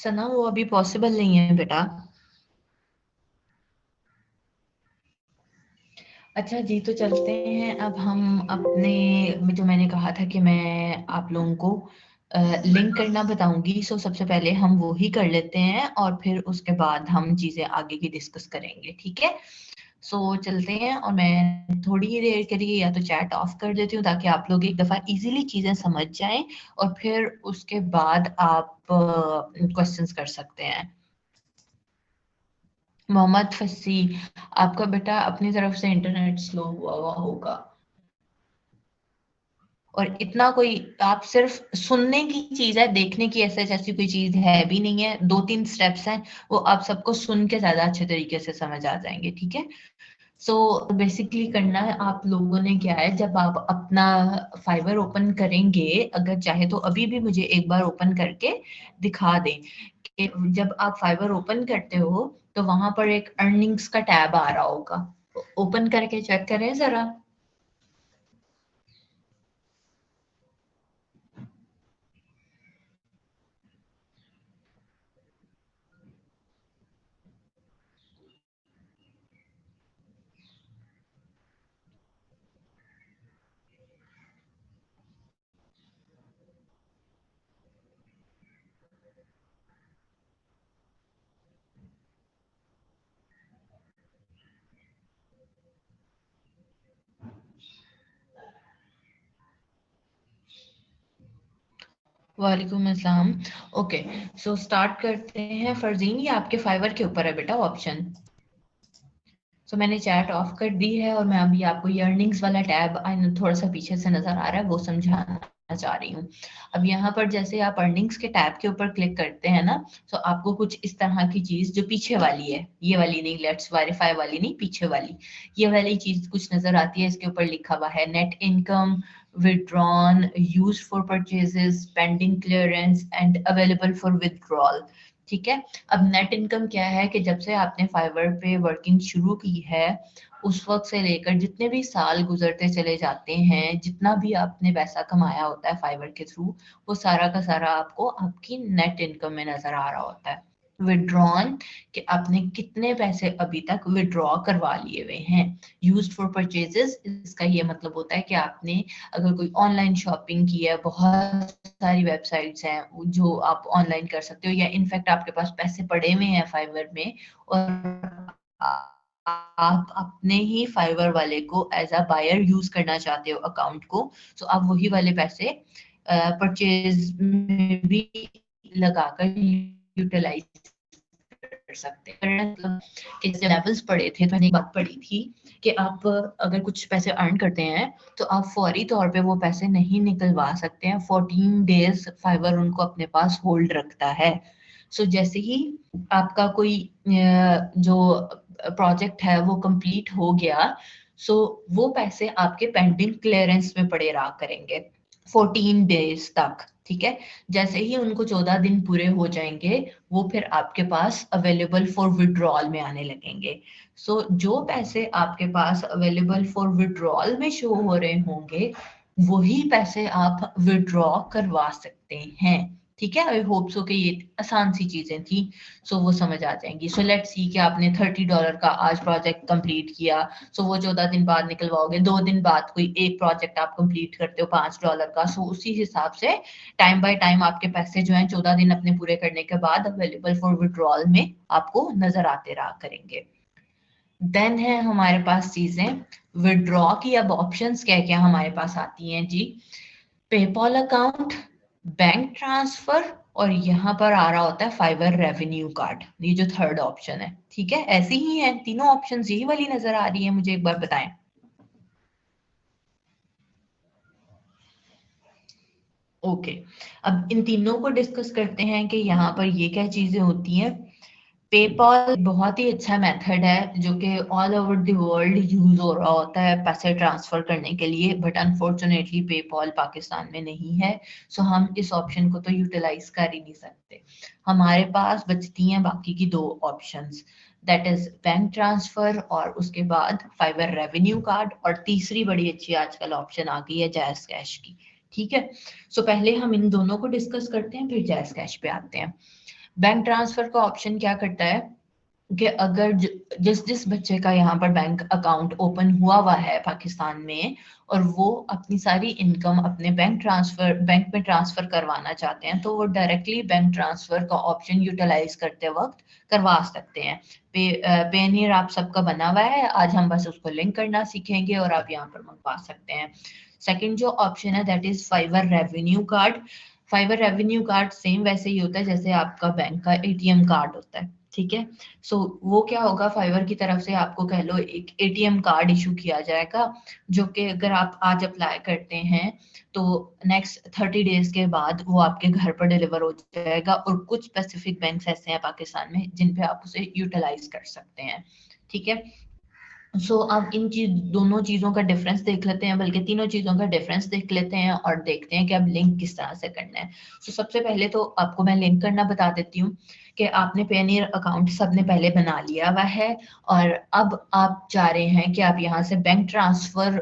सना वो अभी पॉसिबल नहीं है बेटा। अच्छा जी, तो चलते हैं अब हम अपने, जो मैंने कहा था कि मैं आप लोगों को लिंक करना बताऊंगी। सो सबसे पहले हम वो ही कर लेते हैं और फिर उसके बाद हम चीजें आगे की डिस्कस करेंगे, ठीक है। सो चलते हैं और मैं थोड़ी ही देर के लिए या तो चैट ऑफ कर देती हूँ ताकि आप लोग एक दफा इजीली चीजें समझ जाएं और फिर उसके बाद आप क्वेश्चंस कर सकते हैं। मोहम्मद फसी, आपका बेटा अपनी तरफ से इंटरनेट स्लो हुआ होगा। और इतना कोई, आप सिर्फ सुनने की चीज है, देखने की ऐसे जैसी कोई चीज है भी नहीं है। 2-3 स्टेप्स हैं, वो आप सबको सुन के ज्यादा अच्छे तरीके से समझ आ जाएंगे, ठीक है। सो बेसिकली करना है आप लोगों ने क्या है, जब आप अपना फाइवर ओपन करेंगे, अगर चाहे तो अभी भी मुझे एक बार ओपन करके दिखा दें कि जब आप फाइवर ओपन करते हो तो वहां पर एक अर्निंग्स का टैब आ रहा होगा। ओपन करके चेक करें जरा। वालेकुम अस्सलाम। ओके, सो स्टार्ट करते हैं। फरजीन, ये आपके फाइवर के ऊपर है बेटा ऑप्शन। सो मैंने चैट ऑफ कर दी है और मैं अभी आपको ये अर्निंग्स वाला टैब थोड़ा सा पीछे से नजर आ रहा है वो समझाना चाह रही हूँ। अब यहाँ पर जैसे आप अर्निंग्स के टैब के ऊपर क्लिक करते हैं ना, तो आपको कुछ इस तरह की चीज जो पीछे वाली है, ये वाली नहीं, लेट्स वेरीफाई वाली नहीं, पीछे वाली, ये वाली चीज कुछ नजर आती है। इसके ऊपर लिखा हुआ है net income, withdrawn, used for purchases, pending clearance and available for withdrawal। ठीक है। अब नेट इनकम क्या है कि जब से आपने फाइवर पे वर्किंग शुरू की है उस वक्त से लेकर जितने भी साल गुजरते चले जाते हैं, जितना भी आपने पैसा कमाया होता है फाइवर के थ्रू, वो सारा का सारा आपको आपकी नेट इनकम में नजर आ रहा होता है। विड्रॉन, कि आपने कितने पैसे अभी तक विड्रॉ करवा लिए हुए हैं। यूज्ड फॉर परचेजेस, इसका ये मतलब होता है कि आपने अगर कोई ऑनलाइन शॉपिंग की है, बहुत सारी वेबसाइट्स हैं जो आप ऑनलाइन कर सकते हो, या इनफैक्ट आपके पास पैसे पड़े हुए हैं फाइवर में और आप अपने ही फाइवर वाले को एज अ बायर यूज करना चाहते हो अकाउंट को, तो आप वही वाले पैसे परचेज में भी लगाकर यूटिलाइज कर सकते हैं। मतलब कि जैसे लेवल्स पढ़े थे, तो मैंने एक बात पढ़ी थी कि आप अगर कुछ पैसे अर्न करते हैं तो आप फौरी तौर पे वो पैसे नहीं निकलवा सकते हैं। 14 डेज फाइवर उनको अपने पास होल्ड रखता है। सो जैसे ही आपका कोई जो प्रोजेक्ट है वो कंप्लीट हो गया, सो वो पैसे आपके पेंडिंग क्लियरेंस में पड़े रहा करेंगे 14 डेज तक। ठीक है। जैसे ही उनको 14 दिन पूरे हो जाएंगे, वो फिर आपके पास अवेलेबल फॉर विड्रॉल में आने लगेंगे। जो पैसे आपके पास अवेलेबल फॉर विड्रॉल में शो हो रहे होंगे, वही पैसे आप विड्रॉ करवा सकते हैं। ठीक है। आई होप सो कि ये आसान सी चीजें थी, वो समझ आ जाएंगी। लेट्स सी कि आपने $30 का आज प्रोजेक्ट कंप्लीट किया, वो 14 दिन बाद निकलवाओगे। 2 दिन बाद कोई एक प्रोजेक्ट आप कंप्लीट करते हो $5 का, उसी हिसाब से टाइम बाय टाइम आपके पैसे जो हैं 14 दिन अपने पूरे करने के बाद अवेलेबल फॉर विड्रॉल में आपको नजर आते रहा करेंगे। देन है हमारे पास चीजें विड्रॉ की। अब ऑप्शंस क्या क्या हमारे पास आती हैं जी। पेपॉल अकाउंट, बैंक ट्रांसफर, और यहाँ पर आ रहा होता है फाइवर रेवेन्यू कार्ड, ये जो थर्ड ऑप्शन है। ठीक है। ऐसी ही है तीनों ऑप्शंस, यही वाली नजर आ रही है मुझे, एक बार बताएं। ओके। अब इन तीनों को डिस्कस करते हैं कि यहाँ पर ये क्या चीजें होती हैं। पेपॉल बहुत ही अच्छा मेथड है जो कि all over the world use हो रहा होता है पैसे ट्रांसफर करने के लिए, बट अनफॉर्चुनेटली पेपॉल पाकिस्तान में नहीं है। हम इस ऑप्शन को तो यूटिलाइज कर ही नहीं सकते। हमारे पास बचती हैं बाकी की दो options, that is bank transfer और उसके बाद फाइवर रेवेन्यू कार्ड, और तीसरी बड़ी अच्छी आजकल ऑप्शन आ गई है जैज़ कैश की। ठीक है। पहले हम इन दोनों को डिस्कस करते हैं, फिर जैज़ कैश पे आते हैं। बैंक ट्रांसफर का ऑप्शन क्या करता है कि अगर जिस जिस बच्चे का यहाँ पर बैंक अकाउंट ओपन हुआ है पाकिस्तान में, और वो अपनी सारी इनकम अपने बैंक में ट्रांसफर करवाना चाहते हैं, तो वो डायरेक्टली बैंक ट्रांसफर का ऑप्शन यूटिलाइज करते वक्त करवा सकते हैं। पेनियर आप सबका बना हुआ है, आज हम बस उसको लिंक करना सीखेंगे और आप यहाँ पर मंगवा सकते हैं। सेकंड जो ऑप्शन है that is Fiverr revenue card. Fiverr revenue card same वैसे ही होता है जैसे आपका बैंक का एटीएम कार्ड होता है, ठीक है। सो वो क्या होगा, फाइवर की तरफ से आपको कह लो एक एटीएम कार्ड इशू किया जाएगा, जो कि अगर आप आज अप्लाई करते हैं तो नेक्स्ट 30 डेज के बाद वो आपके घर पर डिलीवर हो जाएगा। और कुछ स्पेसिफिक बैंक्स ऐसे हैं पाकिस्तान में जिन पे आप उसे यूटिलाइज कर सकते हैं, ठीक है। सो अब इन दोनों चीजों का डिफरेंस देख लेते हैं, बल्कि तीनों चीजों का डिफरेंस देख लेते हैं और देखते हैं कि अब लिंक किस तरह से करना है। सो सबसे पहले तो आपको मैं लिंक करना बता देती हूँ कि आपने पेनियर अकाउंट सबने पहले बना लिया हुआ है, और अब आप चाह रहे हैं कि आप यहाँ से बैंक ट्रांसफर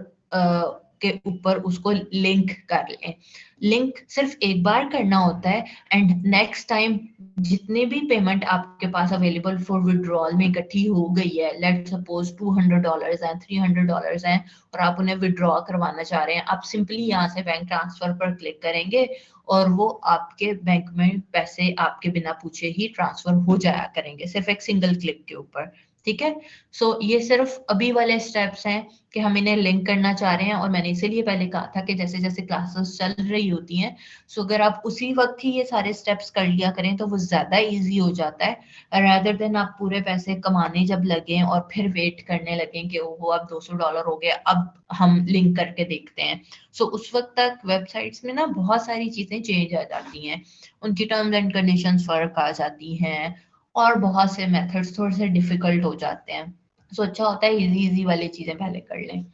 के ऊपर उसको लिंक कर लें। लिंक सिर्फ एक बार करना होता है, एंड नेक्स्ट टाइम जितने भी पेमेंट आपके पास अवेलेबल फॉर विड्रॉल में इकट्ठी हो गई है, लेट सपोज $200 हैं, $300 हैं, और आप उन्हें विड्रॉ करवाना चाह रहे हैं, आप सिंपली यहाँ से बैंक ट्रांसफर पर क्लिक करेंगे और वो आपके बैंक में पैसे आपके बिना पूछे ही ट्रांसफर हो जाया करेंगे, सिर्फ एक सिंगल क्लिक के ऊपर, ठीक है। सो ये सिर्फ अभी वाले स्टेप्स हैं कि हम इन्हें लिंक करना चाह रहे हैं, और मैंने इसीलिए पहले कहा था कि जैसे जैसे क्लासेस चल रही होती हैं, सो अगर आप उसी वक्त ही ये सारे स्टेप्स कर लिया करें तो वो ज्यादा इजी हो जाता है, रादर देन आप पूरे पैसे कमाने जब लगे और फिर वेट करने लगे कि ओहो अब $200 हो गया, अब हम लिंक करके देखते हैं। सो उस वक्त तक वेबसाइट्स में ना बहुत सारी चीजें चेंज आ जाती हैं, उनकी टर्म्स एंड कंडीशंस फर्क आ जाती हैं, और बहुत से मेथड्स थोड़े से डिफिकल्ट हो जाते हैं। सो अच्छा होता है इजी इजी वाली चीजें पहले कर लें।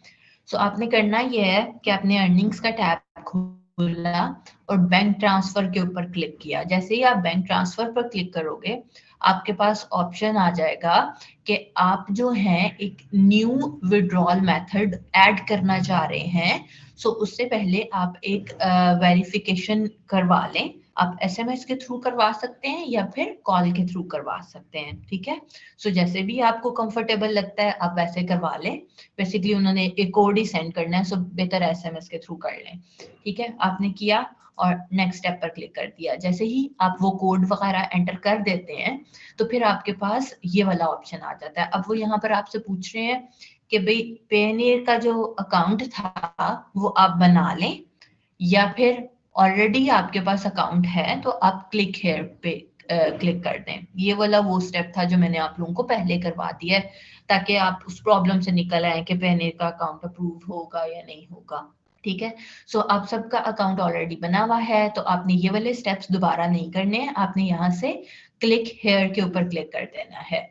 सो आपने करना ये है कि आपने अर्निंग्स का टैब खोला और बैंक ट्रांसफर के ऊपर क्लिक किया। जैसे ही आप बैंक ट्रांसफर पर क्लिक करोगे, आपके पास ऑप्शन आ जाएगा कि आप जो है एक न्यू विड्रॉल मेथड ऐड करना चाह रहे हैं। सो उससे पहले आप एक वेरिफिकेशन करवा लें। आप एसएमएस के थ्रू करवा सकते हैं या फिर कॉल के थ्रू करवा सकते हैं, ठीक है। सो जैसे भी आपको कंफर्टेबल लगता है आप वैसे करवा लें। बेसिकली उन्होंने एक कोड ही सेंड करना है, सो बेहतर एसएमएस के थ्रू कर लें, ठीक है। आपने किया और नेक्स्ट स्टेप पर क्लिक कर दिया। जैसे ही आप वो कोड वगैरह एंटर कर देते हैं तो फिर आपके पास ये वाला ऑप्शन आ जाता है। अब वो यहाँ पर आपसे पूछ रहे हैं कि भाई पेनियर का जो अकाउंट था वो आप बना लें, या फिर ऑलरेडी आपके पास अकाउंट है तो आप क्लिक हेयर पे क्लिक कर दें। ये वाला वो स्टेप था जो मैंने आप लोगों को पहले करवा दिया है, ताकि आप उस प्रॉब्लम से निकल आए कि पेनियर का अकाउंट अप्रूव होगा या नहीं होगा, ठीक है। सो आप सबका अकाउंट ऑलरेडी बना हुआ है तो आपने ये वाले स्टेप्स दोबारा नहीं करने हैं, आपने यहाँ से क्लिक हेयर के ऊपर क्लिक कर देना है।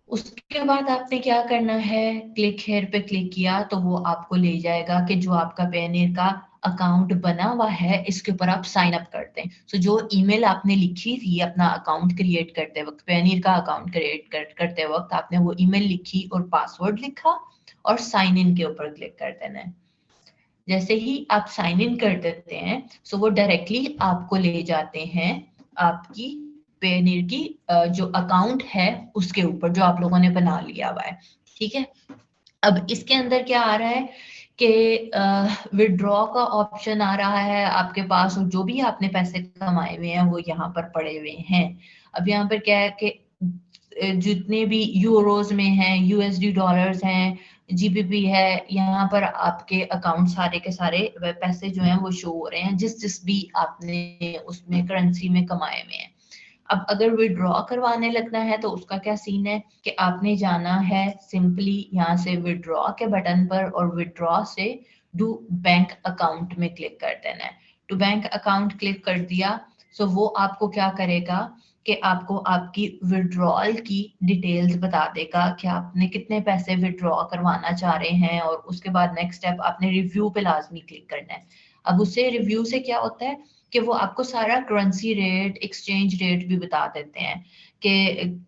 उसके बाद आपने क्या करना है, क्लिक हेयर पे क्लिक किया तो वो आपको ले जाएगा कि जो आपका पेनियर का अकाउंट बना हुआ है इसके ऊपर आप साइन अप करते हैं। सो जो ईमेल आपने लिखी थी अपना अकाउंट क्रिएट करते वक्त, पेनियर का अकाउंट क्रिएट करते वक्त आपने वो ईमेल लिखी और पासवर्ड लिखा और साइन इन के ऊपर क्लिक कर देना है। जैसे ही आप साइन इन कर देते हैं सो वो डायरेक्टली आपको ले जाते हैं आपकी पेनियर की जो अकाउंट है उसके ऊपर जो आप लोगों ने बना लिया हुआ है, ठीक है। अब इसके अंदर क्या आ रहा है कि विड्रॉ का ऑप्शन आ रहा है आपके पास, और जो भी आपने पैसे कमाए हुए हैं वो यहाँ पर पड़े हुए हैं। अब यहाँ पर क्या है कि जितने भी यूरोज में हैं, यूएसडी डॉलर्स हैं, जीबीपी है, यहाँ पर आपके अकाउंट सारे के सारे पैसे जो हैं वो शो हो रहे हैं जिस जिस भी आपने उसमें करेंसी में कमाए हुए हैं। अब अगर विड्रॉ करवाने लगना है तो उसका क्या सीन है कि आपने जाना है सिंपली यहाँ से विड्रॉ के बटन पर और विड्रॉ से डू बैंक अकाउंट में क्लिक कर देना है। टू बैंक अकाउंट क्लिक कर दिया सो वो आपको क्या करेगा कि आपको आपकी विड्रॉल की डिटेल्स बता देगा कि आपने कितने पैसे विड्रॉ करवाना चाह रहे हैं, और उसके बाद नेक्स्ट स्टेप आपने रिव्यू पे लाजमी क्लिक करना है। अब उससे रिव्यू से क्या होता है कि वो आपको सारा करेंसी रेट, एक्सचेंज रेट भी बता देते हैं कि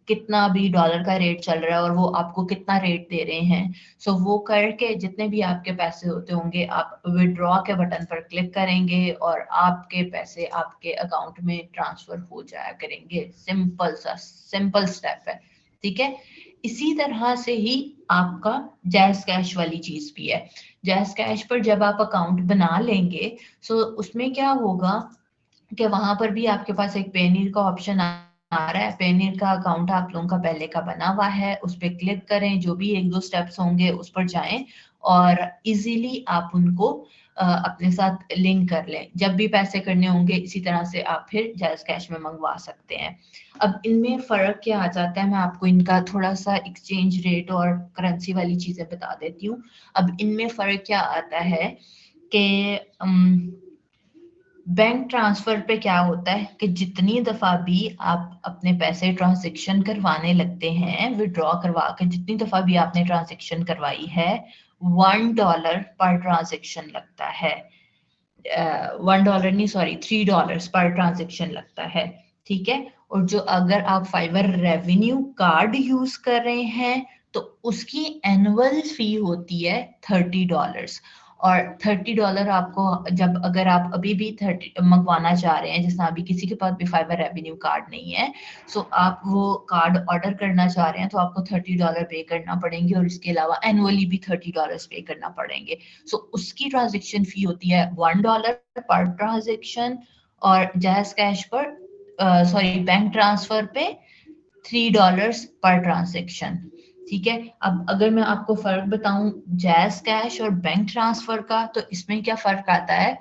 कितना भी डॉलर का रेट चल रहा है और वो आपको कितना रेट दे रहे हैं। सो वो करके जितने भी आपके पैसे होते होंगे आप विड्रॉ के बटन पर क्लिक करेंगे और आपके पैसे आपके अकाउंट में ट्रांसफर हो जाया करेंगे। सिंपल स्टेप है, ठीक है। इसी तरह से ही आपका जैज़ कैश वाली चीज भी है। जैज़ कैश पर जब आप अकाउंट बना लेंगे, सो उसमें क्या होगा कि वहां पर भी आपके पास एक पेनीर का ऑप्शन आ रहा है। पेनीर का अकाउंट आप लोगों का पहले का बना हुआ है, उस पर क्लिक करें, जो भी एक दो स्टेप्स होंगे उस पर जाएं और इजीली आप उनको अपने साथ लिंक कर लें। जब भी पैसे करने होंगे इसी तरह से आप फिर जैज़ कैश में मंगवा सकते हैं। अब इनमें फर्क क्या आ जाता है, मैं आपको इनका थोड़ा सा एक्सचेंज रेट और करेंसी वाली चीजें बता देती हूँ। अब इनमें फर्क क्या आता है कि बैंक ट्रांसफर पे क्या होता है कि जितनी दफा भी आप अपने पैसे ट्रांजैक्शन करवाने लगते हैं, विड्रॉ करवा के जितनी दफा भी आपने ट्रांजैक्शन करवाई है, $1 पर ट्रांजैक्शन लगता है। $1 नहीं, सॉरी, $3 पर ट्रांजैक्शन लगता है, ठीक है। और जो अगर आप फाइवर रेवेन्यू कार्ड यूज कर रहे हैं तो उसकी एनुअल फी होती है $30। और $30 आपको, जब अगर आप अभी भी 30 मंगवाना चाह रहे हैं, जैसे अभी किसी के पास भी फाइवर रेवेन्यू कार्ड नहीं है, सो आप वो कार्ड ऑर्डर करना चाह रहे हैं तो आपको $30 पे करना पड़ेंगे और इसके अलावा एनुअली भी $30 पे करना पड़ेंगे। सो उसकी ट्रांजेक्शन फी होती है $1 पर ट्रांजेक्शन और जैज़ कैश पर, सॉरी, बैंक ट्रांसफर पे $3 पर ट्रांजेक्शन, ठीक है। अब अगर मैं आपको फर्क बताऊं जैज़ कैश और बैंक ट्रांसफर का, तो इसमें क्या फर्क आता है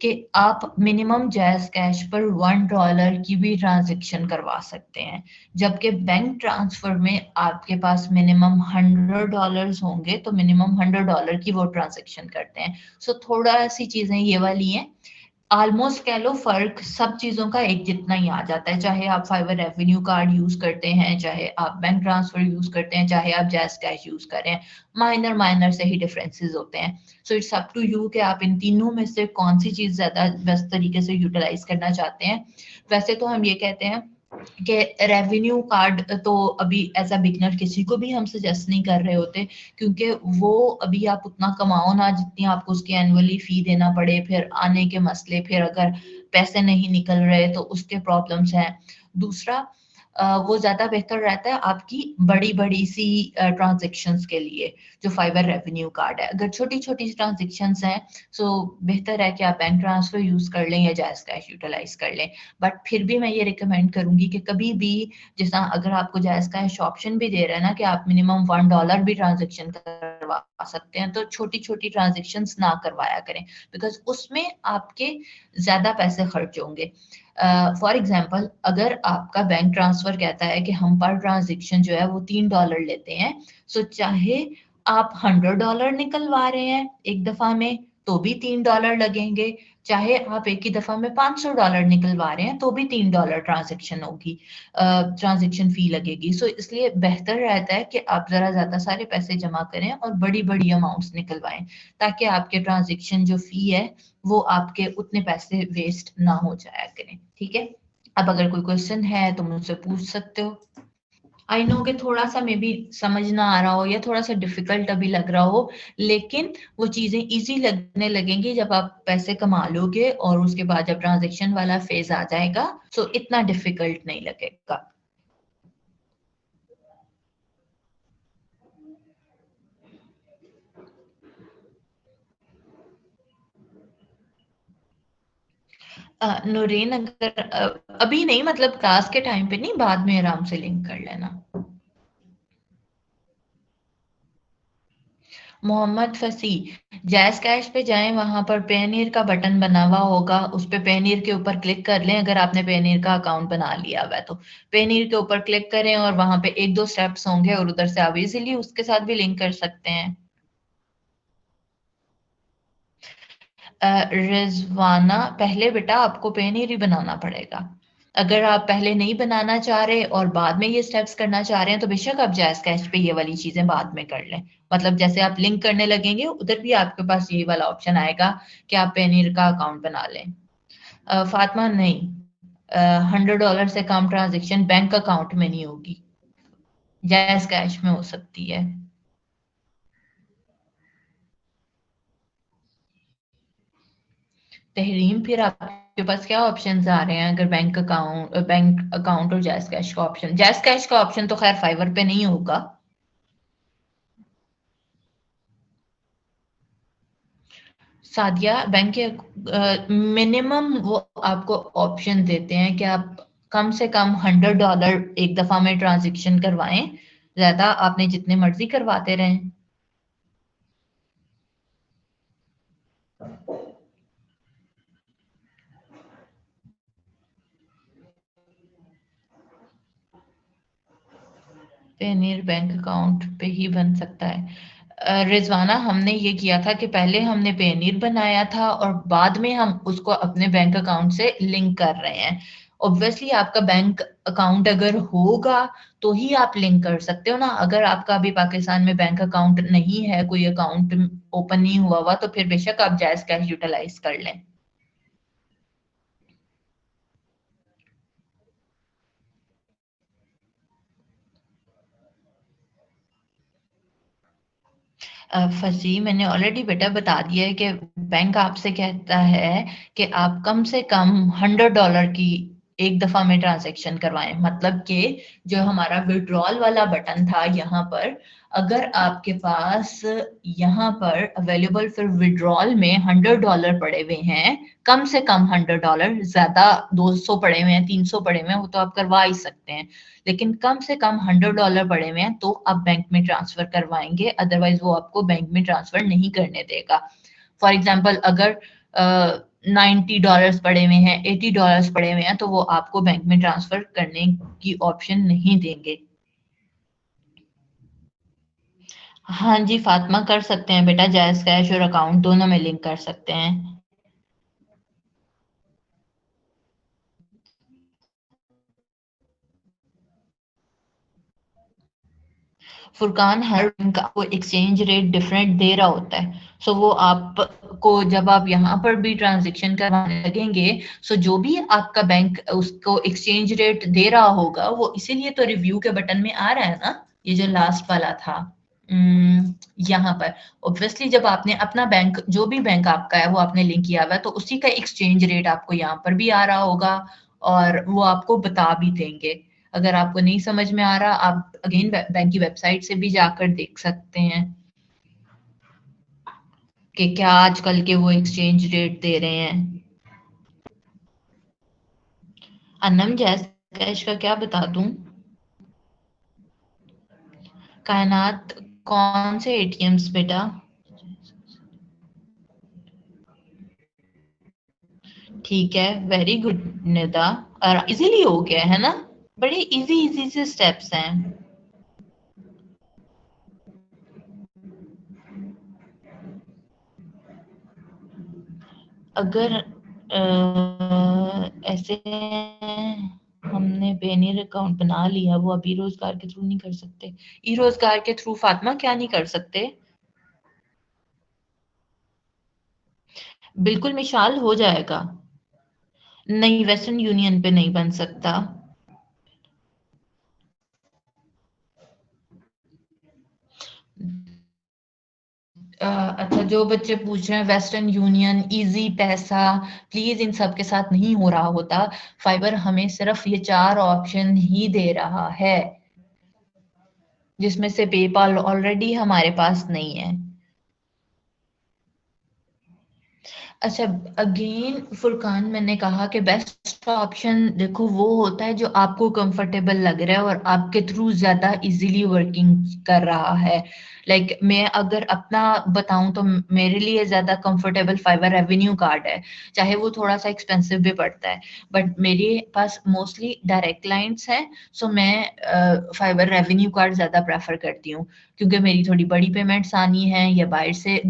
कि आप मिनिमम जैज़ कैश पर $1 की भी ट्रांजेक्शन करवा सकते हैं, जबकि बैंक ट्रांसफर में आपके पास मिनिमम $100 होंगे तो मिनिमम $100 की वो ट्रांजेक्शन करते हैं। सो थोड़ा सी चीजें ये वाली हैं। ऑलमोस्ट कह लो फर्क सब चीजों का एक जितना ही आ जाता है, चाहे आप फाइवर रेवेन्यू कार्ड यूज करते हैं, चाहे आप बैंक ट्रांसफर यूज करते हैं, चाहे आप जैज़ कैश यूज करें, माइनर माइनर से ही डिफरेंसेस होते हैं। So it's up to you कि आप इन तीनों में से कौन सी चीज ज्यादा बेस्ट तरीके से यूटिलाइज करना चाहते हैं। वैसे तो हम ये कहते हैं कि रेवेन्यू कार्ड तो अभी एज अ बिगनर किसी को भी हम सजेस्ट नहीं कर रहे होते, क्योंकि वो अभी आप उतना कमाओ ना जितनी आपको उसकी एनुअली फी देना पड़े, फिर आने के मसले, फिर अगर पैसे नहीं निकल रहे तो उसके प्रॉब्लम्स हैं। दूसरा, वो ज्यादा बेहतर रहता है आपकी बड़ी बड़ी सी ट्रांजेक्शन्स के लिए जो फाइबर रेवेन्यू कार्ड है। अगर छोटी छोटी ट्रांजेक्शन्स हैं सो बेहतर है कि आप बैंक ट्रांसफर यूज कर लें या जैज़ कैश यूटिलाइज कर लें। बट फिर भी मैं ये रिकमेंड करूंगी कि कभी भी, जैसा अगर आपको जैज़ कैश ऑप्शन भी दे रहा है ना कि आप मिनिमम $1 भी ट्रांजेक्शन करवा सकते हैं, तो छोटी छोटी ट्रांजेक्शन्स ना करवाया करें, बिकॉज उसमें आपके ज्यादा पैसे खर्च होंगे। फॉर एग्जाम्पल, अगर आपका बैंक ट्रांसफर कहता है कि हम पर ट्रांजेक्शन जो है वो $3 लेते हैं, सो चाहे आप $100 निकलवा रहे हैं एक दफा में तो भी $3 लगेंगे, चाहे आप एक ही दफा में $500 निकलवा रहे हैं तो भी $3 ट्रांजेक्शन होगी, ट्रांजेक्शन फी लगेगी। सो इसलिए बेहतर रहता है कि आप जरा ज्यादा सारे पैसे जमा करें और बड़ी बड़ी अमाउंट्स निकलवाएं, ताकि आपके ट्रांजेक्शन जो फी है वो आपके उतने पैसे वेस्ट ना हो जाया करें, ठीक है। अब अगर कोई क्वेश्चन है तो मुझसे पूछ सकते हो। आई नो कि थोड़ा सा मे बी समझ ना आ रहा हो या थोड़ा सा डिफिकल्ट अभी लग रहा हो, लेकिन वो चीजें इजी लगने लगेंगी जब आप पैसे कमा लोगे और उसके बाद जब ट्रांजेक्शन वाला फेज आ जाएगा तो इतना डिफिकल्ट नहीं लगेगा। नूरीन, अगर अभी नहीं, मतलब क्लास के टाइम पे नहीं, बाद में आराम से लिंक कर लेना। मोहम्मद फसीह, जैज़ कैश पे जाएं, वहां पर पेनीर का बटन बना हुआ होगा, उस पे पेनीर के ऊपर क्लिक कर लें अगर आपने पेनीर का अकाउंट बना लिया हुआ है तो। पेनीर के ऊपर क्लिक करें और वहां पे एक दो स्टेप्स होंगे और उधर से आप इजीली उसके साथ भी लिंक कर सकते हैं। रिजवाना, पहले बेटा आपको पेनीर ही बनाना पड़ेगा। अगर आप पहले नहीं बनाना चाह रहे और बाद में ये स्टेप्स करना चाह रहे हैं तो बेशक आप जैज़ कैश पे ये वाली चीजें बाद में कर लें। मतलब जैसे आप लिंक करने लगेंगे उधर भी आपके पास यही वाला ऑप्शन आएगा कि आप पेनीर का अकाउंट बना लें। फातिमा, नहीं, $100 से कम ट्रांजेक्शन बैंक अकाउंट में नहीं होगी, जैज़ कैश में हो सकती है। तहरीम, फिर आपके पास क्या ऑप्शंस आ रहे हैं? अगर बैंक अकाउंट और जैज़ कैश का ऑप्शन, जैज़ कैश का ऑप्शन तो खैर फाइवर पे नहीं होगा। सादिया, बैंक के मिनिमम वो आपको ऑप्शन देते हैं कि आप कम से कम $100 एक दफा में ट्रांजेक्शन करवाएं, ज्यादा आपने जितने मर्जी करवाते रहें। पेनीर बैंक अकाउंट पे ही बन सकता है। रिजवाना, हमने ये किया था कि पहले हमने पेनीर बनाया था और बाद में हम उसको अपने बैंक अकाउंट से लिंक कर रहे हैं। ऑब्वियसली आपका बैंक अकाउंट अगर होगा तो ही आप लिंक कर सकते हो ना। अगर आपका अभी पाकिस्तान में बैंक अकाउंट नहीं है, कोई अकाउंट ओपन नहीं हुआ हुआ, तो फिर बेशक आप जायज कैश यूटिलाइज कर लें। फजी, मैंने ऑलरेडी बेटा बता दिया है कि बैंक आपसे कहता है कि आप कम से कम $100 की एक दफा में ट्रांजैक्शन करवाएं। मतलब कि जो हमारा विड्रॉल वाला बटन था यहाँ पर, अगर आपके पास यहाँ पर अवेलेबल फिर विड्रॉल में $100 पड़े हुए हैं, कम से कम $100, ज्यादा 200 पड़े हुए हैं, 300 पड़े हुए हैं, वो तो आप करवा ही सकते हैं, लेकिन कम से कम $100 पड़े हुए हैं तो आप बैंक में ट्रांसफर करवाएंगे, अदरवाइज वो आपको बैंक में ट्रांसफर नहीं करने देगा। फॉर एग्जाम्पल, अगर $90 पड़े हुए हैं, $80 पड़े हुए हैं, तो वो आपको बैंक में ट्रांसफर करने की ऑप्शन नहीं देंगे। हाँ जी फातिमा, कर सकते हैं बेटा, जायज कैश और अकाउंट दोनों में लिंक कर सकते हैं। फुरकान, हर बैंक आपको एक्सचेंज रेट डिफरेंट दे रहा होता है। सो वो आपको जब आप यहाँ पर भी ट्रांजेक्शन करवाने लगेंगे, सो जो भी आपका बैंक उसको एक्सचेंज रेट दे रहा होगा, वो इसीलिए तो रिव्यू के बटन में आ रहा है ना, ये जो लास्ट वाला था। यहाँ पर ऑब्वियसली जब आपने अपना बैंक, जो भी बैंक आपका है वो आपने लिंक किया हुआ है, तो उसी का एक्सचेंज रेट आपको यहाँ पर भी आ रहा होगा और वो आपको बता भी देंगे। अगर आपको नहीं समझ में आ रहा, आप अगेन बैंक की वेबसाइट से भी जाकर देख सकते हैं कि क्या आजकल के वो एक्सचेंज रेट दे रहे हैं। अनम, जैस कैश का क्या बता दूं? कायनात, कौन से एटीएम्स बेटा? ठीक है, वेरी गुड निदा। और इजीली हो गया है ना, बड़े इजी इजी से स्टेप्स हैं। अगर ऐसे हमने पेनीर अकाउंट बना लिया, वो अभी रोजगार के थ्रू नहीं कर सकते? ई रोजगार के थ्रू फातिमा क्या नहीं कर सकते? बिल्कुल मिशाल, हो जाएगा। नहीं, वेस्टर्न यूनियन पे नहीं बन सकता। अच्छा, जो बच्चे पूछ रहे हैं वेस्टर्न यूनियन, इजी पैसा, प्लीज इन सब के साथ नहीं हो रहा होता। फाइबर हमें सिर्फ ये 4 ऑप्शन ही दे रहा है, जिसमें से पेपाल ऑलरेडी हमारे पास नहीं है। अच्छा, अगेन फुरकान, मैंने कहा कि बेस्ट ऑप्शन देखो वो होता है जो आपको कंफर्टेबल लग रहा है और आपके थ्रू ज्यादा इजीली वर्किंग कर रहा है। मैं अगर अपना बताऊं तो मेरे लिए ज्यादा कंफर्टेबल फाइबर रेवेन्यू कार्ड है, चाहे वो थोड़ा सा एक्सपेंसिव भी पड़ता है, बट मेरे पास मोस्टली डायरेक्ट क्लाइंट्स हैं। सो मैं फाइबर रेवेन्यू कार्ड ज्यादा प्रेफर करती हूँ, क्योंकि मेरी थोड़ी बड़ी पेमेंट्स आनी है या बाहर से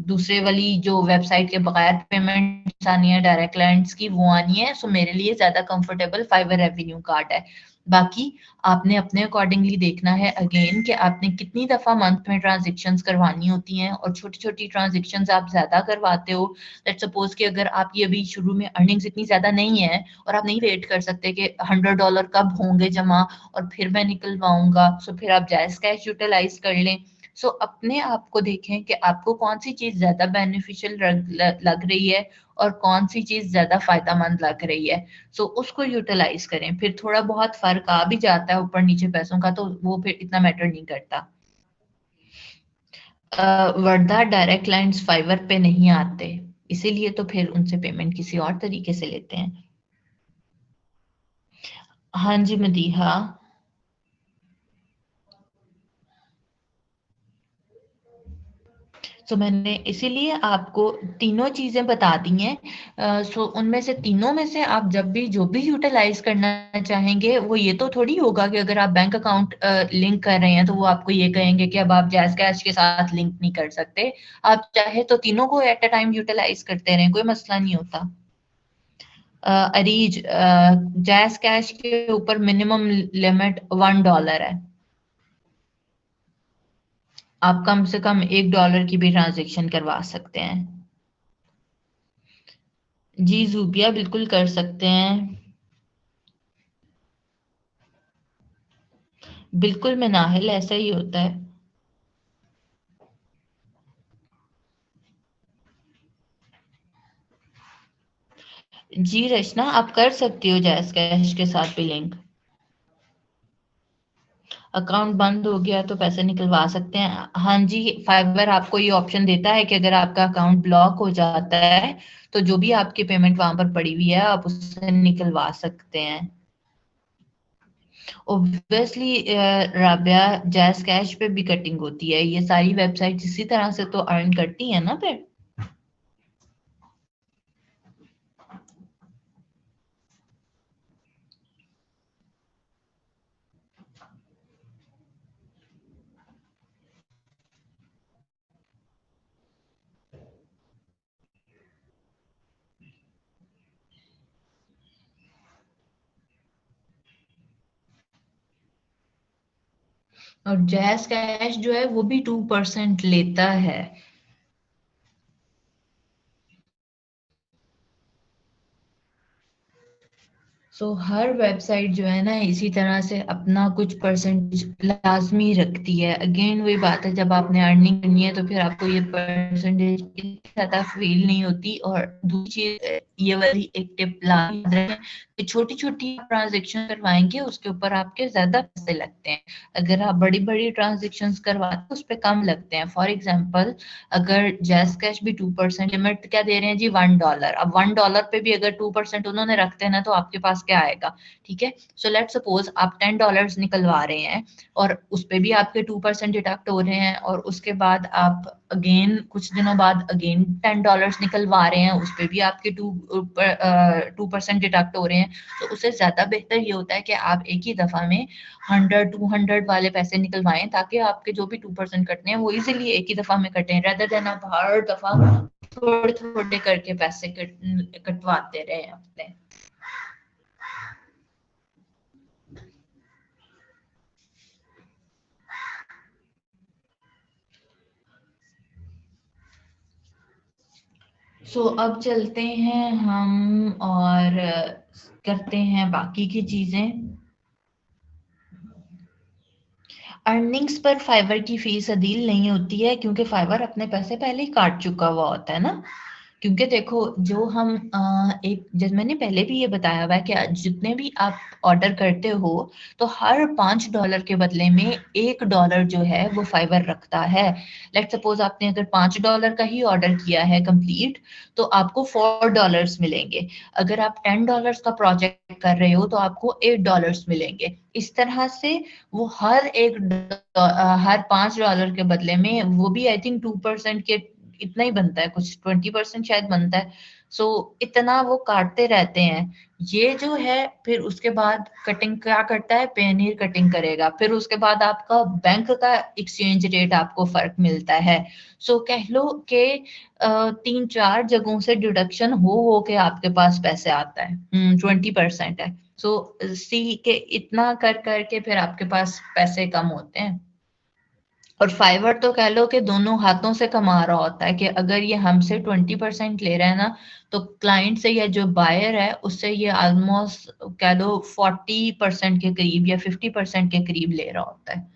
दूसरे वाली जो वेबसाइट के बगैर पेमेंट्स आनी है डायरेक्ट क्लाइंट्स की, वो आनी है। सो मेरे लिए ज्यादा कंफर्टेबल फाइवर रेवेन्यू कार्ड है। बाकी आपने अपने अकॉर्डिंगली देखना है अगेन कि आपने कितनी दफा मंथ में ट्रांजेक्शन्स करवानी होती हैं, और छोटी छोटी ट्रांजेक्शन्स आप ज्यादा करवाते हो, लेट्स सपोज कि अगर आपकी अभी शुरू में अर्निंग्स इतनी ज्यादा नहीं है और आप नहीं वेट कर सकते कि $100 कब होंगे जमा और फिर मैं निकलवाऊंगा, सो फिर आप जायज कैश यूटिलाइज कर लें। सो अपने आप को देखें कि आपको कौन सी चीज ज्यादा बेनिफिशियल लग रही है और कौन सी चीज ज्यादा फायदेमंद लग रही है। सो उसको यूटिलाइज करें। फिर थोड़ा बहुत फर्क आ भी जाता है ऊपर नीचे पैसों का, तो वो फिर इतना मैटर नहीं करता। वर्धा डायरेक्ट लाइंस फाइवर पे नहीं आते, इसीलिए तो फिर उनसे पेमेंट किसी और तरीके से लेते हैं। हाँ जी मदीहा। सो मैंने इसीलिए आपको तीनों चीजें बता दी हैं। सो उनमें से तीनों में से आप जब भी जो भी यूटिलाइज करना चाहेंगे, वो ये तो थोड़ी होगा कि अगर आप बैंक अकाउंट लिंक कर रहे हैं तो वो आपको ये कहेंगे कि अब आप जैज कैश के साथ लिंक नहीं कर सकते। आप चाहे तो तीनों को एट अ टाइम यूटिलाइज करते रहें, कोई मसला नहीं होता। अरीज, जैज कैश के ऊपर मिनिमम लिमिट $1 है। आप कम से कम $1 की भी ट्रांजेक्शन करवा सकते हैं। जी जूबिया बिल्कुल कर सकते हैं। बिल्कुल मनाहिल, ऐसा ही होता है। जी रचना, आप कर सकती हो जैस कैश के साथ भी लिंक। अकाउंट बंद हो गया तो पैसे निकलवा सकते हैं। हाँ जी, फाइवर आपको ये ऑप्शन देता है कि अगर आपका अकाउंट ब्लॉक हो जाता है तो जो भी आपकी पेमेंट वहां पर पड़ी हुई है आप उससे निकलवा सकते हैं। ओब्वियसली राबिया, जैस कैश पे भी कटिंग होती है, ये सारी वेबसाइट इसी तरह से तो अर्न करती है ना फिर। और जैस कैश जो है वो भी 2% लेता है। हर वेबसाइट जो है ना इसी तरह से अपना कुछ परसेंटेज लाजमी रखती है। अगेन वही बात है, जब आपने अर्निंग करनी है तो फिर आपको ये परसेंटेज इतनी ज्यादा फील नहीं होती। और दूसरी चीज, ये वाली एक टिप याद रखें कि छोटी छोटी ट्रांजेक्शन करवाएंगे उसके ऊपर आपके ज्यादा पैसे लगते हैं। अगर आप बड़ी बड़ी ट्रांजेक्शन करवाते हैं उस पर कम लगते हैं। फॉर एग्जाम्पल, अगर जैस कैश भी 2% लिमिट क्या दे रहे हैं जी, $1। अब $1 पे भी अगर 2% उन्होंने रखते हैं ना तो आपके पास क्या आएगा। ठीक है, सो लेट सपोज आप $10 निकलवा रहे हैं और उस पे भी आपके 2% डिडक्ट हो रहे हैं, और उसके बाद आप अगेन कुछ दिनों बाद अगेन $10 निकलवा रहे हैं, उस पे भी आपके 2% डिडक्ट हो रहे हैं। तो उससे ज्यादा बेहतर ये होता है कि आप एक ही दफा में 100-200 वाले पैसे निकलवाएं, ताकि आपके जो भी 2% कटने हैं वो इजीली एक ही दफा में कटें, रेदर देन आप हर दफा थोड़े थोड़े करके पैसे कटवाते रहे अपने। अब चलते हैं हम और करते हैं बाकी की चीजें। अर्निंग्स पर फाइवर की फीस अदील नहीं होती है, क्योंकि फाइवर अपने पैसे पहले ही काट चुका हुआ होता है ना। क्योंकि देखो, जो हम एक जैसे मैंने पहले भी ये बताया हुआ है कि जितने भी आप ऑर्डर करते हो तो हर $5 के बदले में $1 जो है वो फाइवर रखता है। लेट सपोज आपने अगर $5 का ही ऑर्डर किया है कंप्लीट, तो आपको $4 मिलेंगे। अगर आप $10 का प्रोजेक्ट कर रहे हो तो आपको $8 मिलेंगे। इस तरह से वो हर $5 के बदले में वो भी आई थिंक 2% के इतना ही बनता है, कुछ 20% शायद बनता है। इतना वो काटते रहते हैं। ये जो है फिर उसके बाद कटिंग क्या करता है, पेनीर कटिंग करेगा, फिर उसके बाद आपका बैंक का एक्सचेंज रेट आपको फर्क मिलता है। सो कह लो कि 3-4 जगहों से डिडक्शन हो के आपके पास पैसे आता है, 20% है। सो सी के इतना कर करके फिर आपके पास पैसे कम होते हैं। और फाइवर तो कह लो कि दोनों हाथों से कमा रहा होता है कि अगर ये हमसे 20% ले रहा है ना, तो क्लाइंट से या जो बायर है उससे ये ऑलमोस्ट कह लो 40% के करीब या 50% के करीब ले रहा होता है।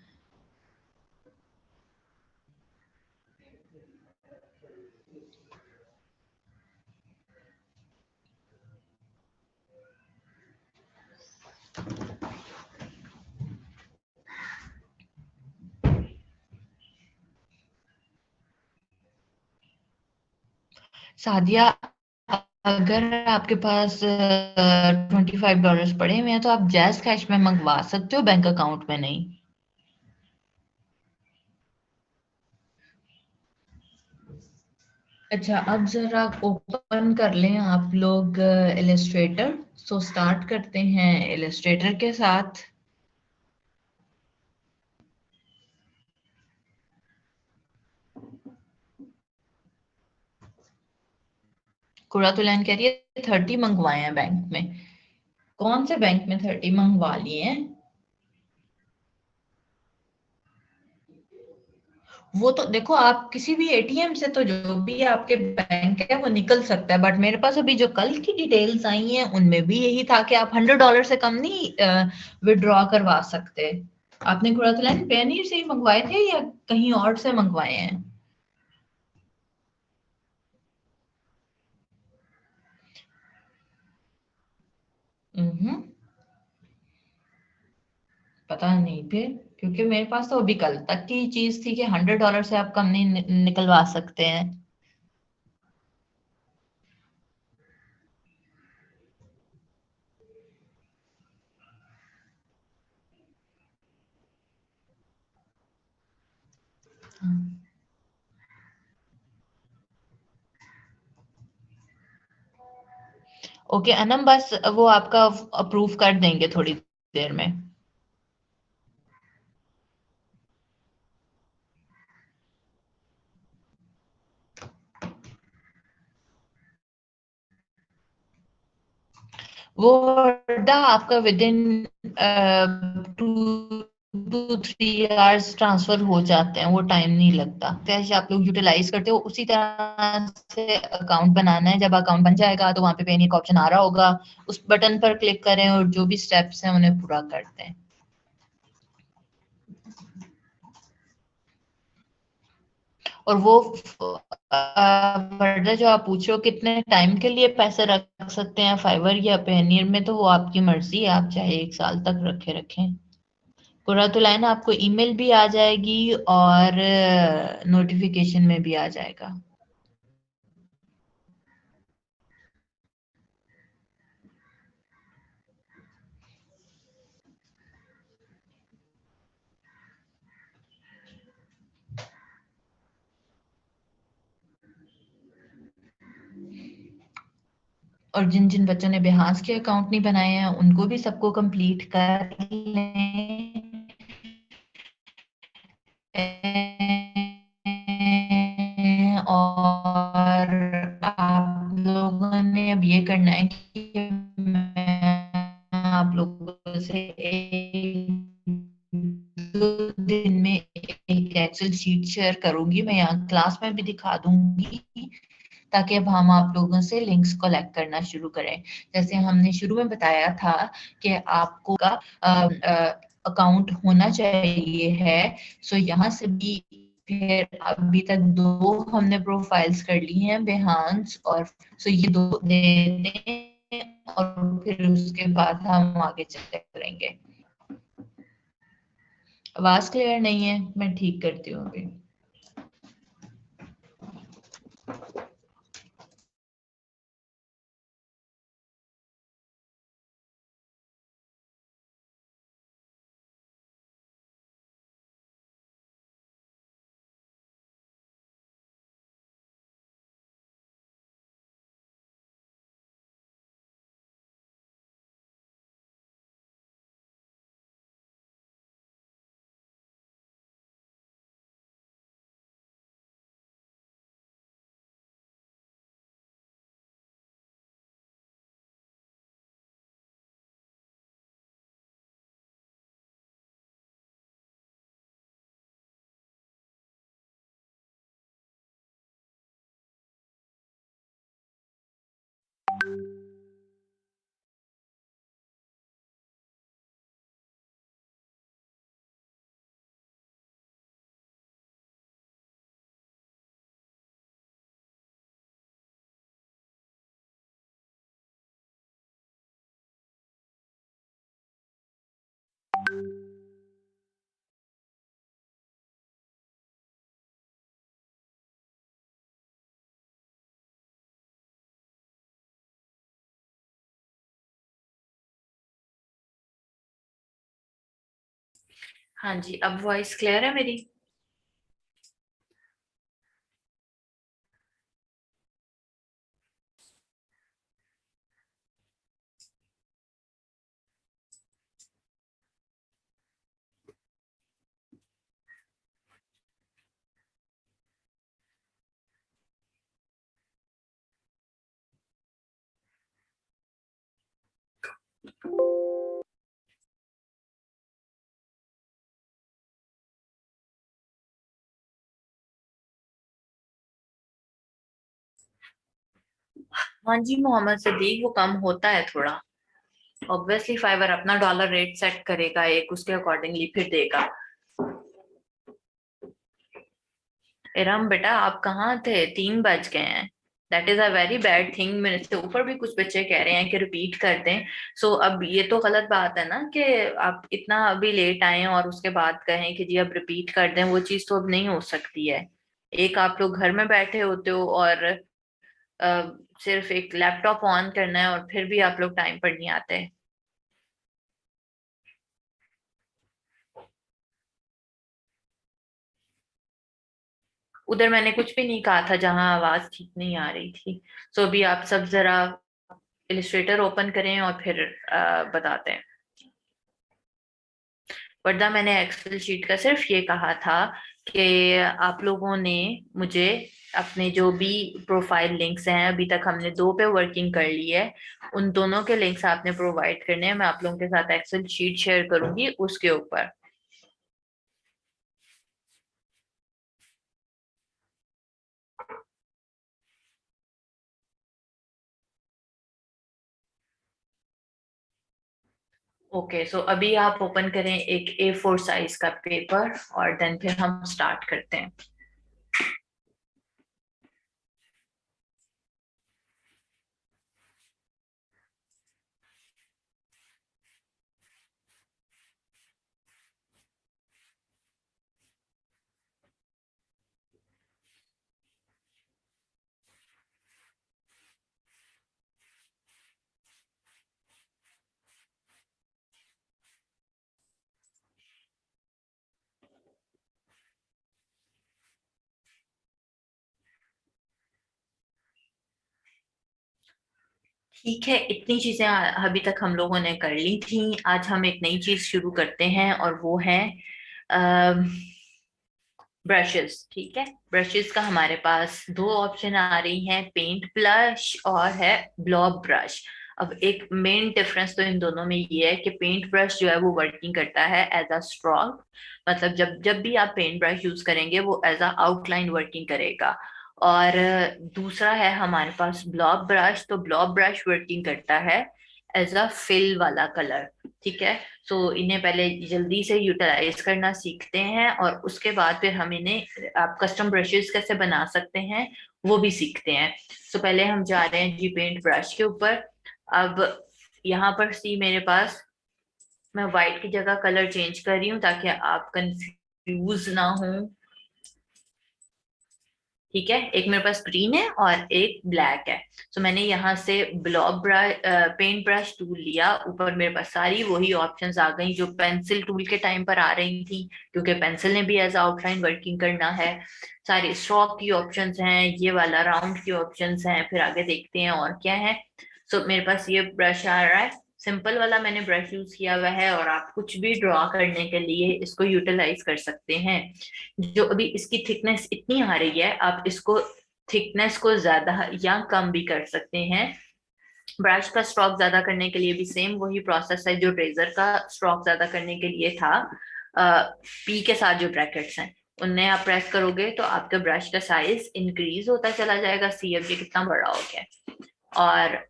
सादिया, अगर आपके पास $25 पड़े हुए हैं तो आप जैज कैश में मंगवा सकते हो, बैंक अकाउंट में नहीं। अच्छा, अब जरा ओपन कर लें आप लोग इलस्ट्रेटर। सो स्टार्ट करते हैं इलस्ट्रेटर के साथ। कुरातुलैन कह रही है 30 मंगवाए हैं बैंक में। कौन से बैंक में 30 मंगवा लिए हैं? वो तो देखो, आप किसी भी एटीएम से तो जो भी आपके बैंक है वो निकल सकता है, बट मेरे पास अभी जो कल की डिटेल्स आई हैं उनमें भी यही था कि आप $100 से कम नहीं विड्रॉ करवा सकते। आपने कुरातुलैन पेनीर से ही मंगवाए थे या कहीं और से मंगवाए हैं? हम्म, पता नहीं फिर, क्योंकि मेरे पास तो अभी कल तक की चीज थी कि $100 से आप कम नहीं निकलवा सकते हैं। ओके अनम, बस वो आपका अप्रूव कर देंगे थोड़ी देर में। वो वर्डा आपका with in 2 to 3 hours transfer हो जाते हैं, वो टाइम नहीं लगता। जैसे आप लोग यूटिलाइज करते हो उसी तरह से अकाउंट बनाना है। जब अकाउंट बन जाएगा तो वहां पे पेनी का ऑप्शन आ रहा होगा, उस बटन पर क्लिक करें और जो भी स्टेप्स हैं उन्हें पूरा करते हैं। और वो वर्डा जो आप पूछ रहे हो कितने टाइम के लिए पैसे रख सकते हैं फाइवर या पेनियर में, तो वो आपकी मर्जी है, आप चाहे 1 साल तक रखें। पूरा तो लाइन आपको ईमेल भी आ जाएगी और नोटिफिकेशन में भी आ जाएगा। और जिन जिन बच्चों ने बिहास के अकाउंट नहीं बनाए हैं उनको भी सबको कंप्लीट कर लें। और आप लोगों ने अब ये करना है कि मैं आप लोगों से 1-2 दिन में एक एक्सेल शीट शेयर करूंगी, मैं यहाँ क्लास में भी दिखा दूंगी, ताकि अब हम आप लोगों से लिंक्स कलेक्ट करना शुरू करें। जैसे हमने शुरू में बताया था कि आपको का अकाउंट होना चाहिए है। सो यहाँ से भी फिर अभी तक 2 हमने प्रोफाइल्स कर ली हैं, बेहान्स और सो ये 2 दे दें और फिर उसके बाद हम आगे चेक करेंगे। आवाज क्लियर नहीं है, मैं ठीक करती हूँ अभी। हाँ जी, अब वॉइस क्लियर है मेरी? हाँ जी मोहम्मद सदीक, वो कम होता है थोड़ा। ऑब्वियसली फाइवर अपना डॉलर रेट सेट करेगा एक, उसके अकॉर्डिंगली फिर देगा। इरम बेटा, आप कहाँ थे? 3 बज गए हैं। That is a very bad thing. मेरे से ऊपर भी कुछ बच्चे कह रहे हैं कि रिपीट कर दें। सो अब ये तो गलत बात है ना कि आप इतना अभी लेट आए और उसके बाद कहें कि जी अब रिपीट कर दें। वो चीज तो अब नहीं हो सकती है। एक आप लोग घर में बैठे होते हो और अ, सिर्फ एक लैपटॉप ऑन करना है और फिर भी आप लोग टाइम पर नहीं आते। उधर मैंने कुछ भी नहीं कहा था जहां आवाज ठीक नहीं आ रही थी। सो अभी आप सब जरा इलिस्ट्रेटर ओपन करें और फिर बताते हैं। वरना मैंने एक्सेल शीट का सिर्फ ये कहा था कि आप लोगों ने मुझे अपने जो भी प्रोफाइल लिंक्स हैं, अभी तक हमने 2 पे वर्किंग कर ली है, उन दोनों के लिंक्स आपने प्रोवाइड करने हैं। मैं आप लोगों के साथ एक्सेल शीट शेयर करूंगी उसके ऊपर। ओके, सो अभी आप ओपन करें एक A4 साइज का पेपर और देन फिर हम स्टार्ट करते हैं। ठीक है, इतनी चीजें अभी तक हम लोगों ने कर ली थी। आज हम एक नई चीज शुरू करते हैं और वो है ब्रशेस। ठीक है, ब्रशेस का हमारे पास 2 ऑप्शन आ रही हैं, पेंट ब्रश और है ब्लॉब ब्रश। अब एक मेन डिफरेंस तो इन दोनों में ये है कि पेंट ब्रश जो है वो वर्किंग करता है एज अ स्ट्रोक। मतलब जब जब भी आप पेंट ब्रश यूज करेंगे वो एज अ आउटलाइन वर्किंग करेगा। और दूसरा है हमारे पास ब्लॉब ब्रश। तो ब्लॉब ब्रश वर्किंग करता है एज अ फिल वाला कलर। ठीक है, तो इन्हें पहले जल्दी से यूटिलाइज करना सीखते हैं और उसके बाद फिर हम इन्हें आप कस्टम ब्रशेस कैसे बना सकते हैं वो भी सीखते हैं। तो पहले हम जा रहे हैं जी पेंट ब्रश के ऊपर। अब यहाँ पर सी मेरे पास, मैं व्हाइट की जगह कलर चेंज कर रही हूँ ताकि आप कंफ्यूज ना हो। ठीक है, एक मेरे पास ग्रीन है और एक ब्लैक है। तो मैंने यहाँ से blob brush paint brush tool लिया। ऊपर मेरे पास सारी वही ऑप्शंस आ गई जो पेंसिल टूल के टाइम पर आ रही थी, क्योंकि पेंसिल ने भी एज आउटलाइन वर्किंग करना है। सारे स्ट्रोक की ऑप्शंस हैं, ये वाला राउंड की ऑप्शंस हैं। फिर आगे देखते हैं और क्या है। सो मेरे पास ये ब्रश आ रहा है, सिंपल वाला मैंने ब्रश यूज किया हुआ है। और आप कुछ भी ड्रॉ करने के लिए इसको यूटिलाइज कर सकते हैं। जो अभी इसकी थिकनेस इतनी आ रही है, आप इसको थिकनेस को ज्यादा या कम भी कर सकते हैं। ब्रश का स्ट्रोक ज्यादा करने के लिए भी सेम वही प्रोसेस है जो रेजर का स्ट्रोक ज्यादा करने के लिए था। पी के साथ जो ब्रैकेट्स हैं उनने आप प्रेस करोगे तो आपके ब्रश का साइज इंक्रीज होता चला जाएगा। सी अब ये कितना बड़ा हो गया है। और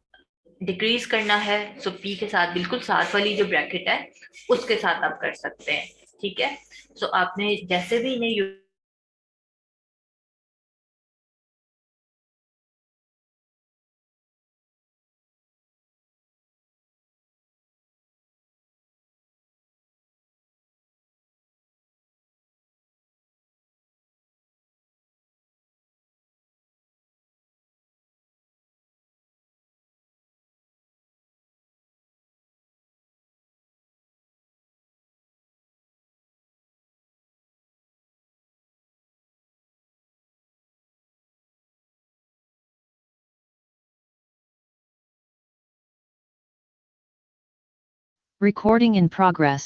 डिक्रीज करना है सो पी के साथ बिल्कुल साथ वाली जो ब्रैकेट है उसके साथ आप कर सकते हैं। ठीक है, सो आपने जैसे भी इन्हें Recording in progress.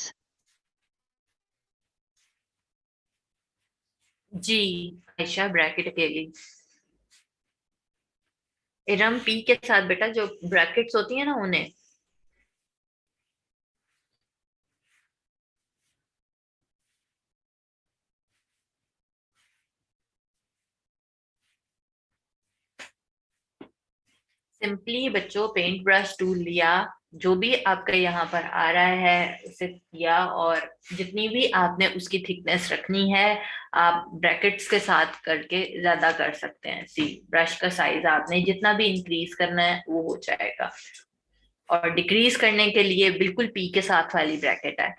जी आयशा ब्रैकेट अकेली। इरम पी के साथ बेटा जो ब्रैकेट्स होती है ना उन्हें। सिंपली बच्चों पेंट ब्रश टूल लिया, जो भी आपका यहाँ पर आ रहा है उसे किया, और जितनी भी आपने उसकी थिकनेस रखनी है आप ब्रैकेट्स के साथ करके ज्यादा कर सकते हैं। सी ब्रश का साइज आपने जितना भी इंक्रीज करना है वो हो जाएगा, और डिक्रीज करने के लिए बिल्कुल पी के साथ वाली ब्रैकेट है।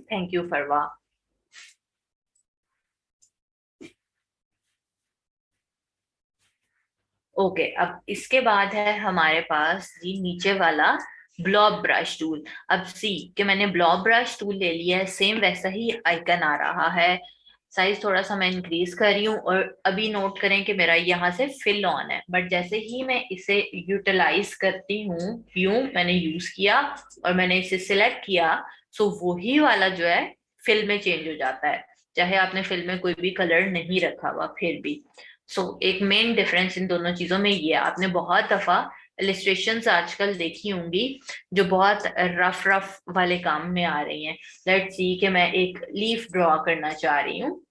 Thank you Farwa. ओके अब इसके बाद है हमारे पास जी नीचे वाला ब्लॉब ब्रश टूल। अब सी कि मैंने ब्लॉब ब्रश टूल ले लिया है, सेम वैसा ही आइकन आ रहा है। साइज थोड़ा सा मैं इंक्रीज कर रही हूँ, और अभी नोट करें कि मेरा यहाँ से फिल ऑन है, बट जैसे ही मैं इसे यूटिलाइज करती हूँ, यूं मैंने यूज किया और मैंने इसे सिलेक्ट किया, सो वही वाला जो है फिल में चेंज हो जाता है, चाहे आपने फिल में कोई भी कलर नहीं रखा हुआ फिर भी। एक मेन डिफरेंस इन दोनों चीजों में ये है। आपने बहुत दफा इलिस्ट्रेशंस आजकल देखी होंगी जो बहुत रफ रफ वाले काम में आ रही हैं। लेट्स सी कि मैं एक लीफ ड्रॉ करना चाह रही हूँ,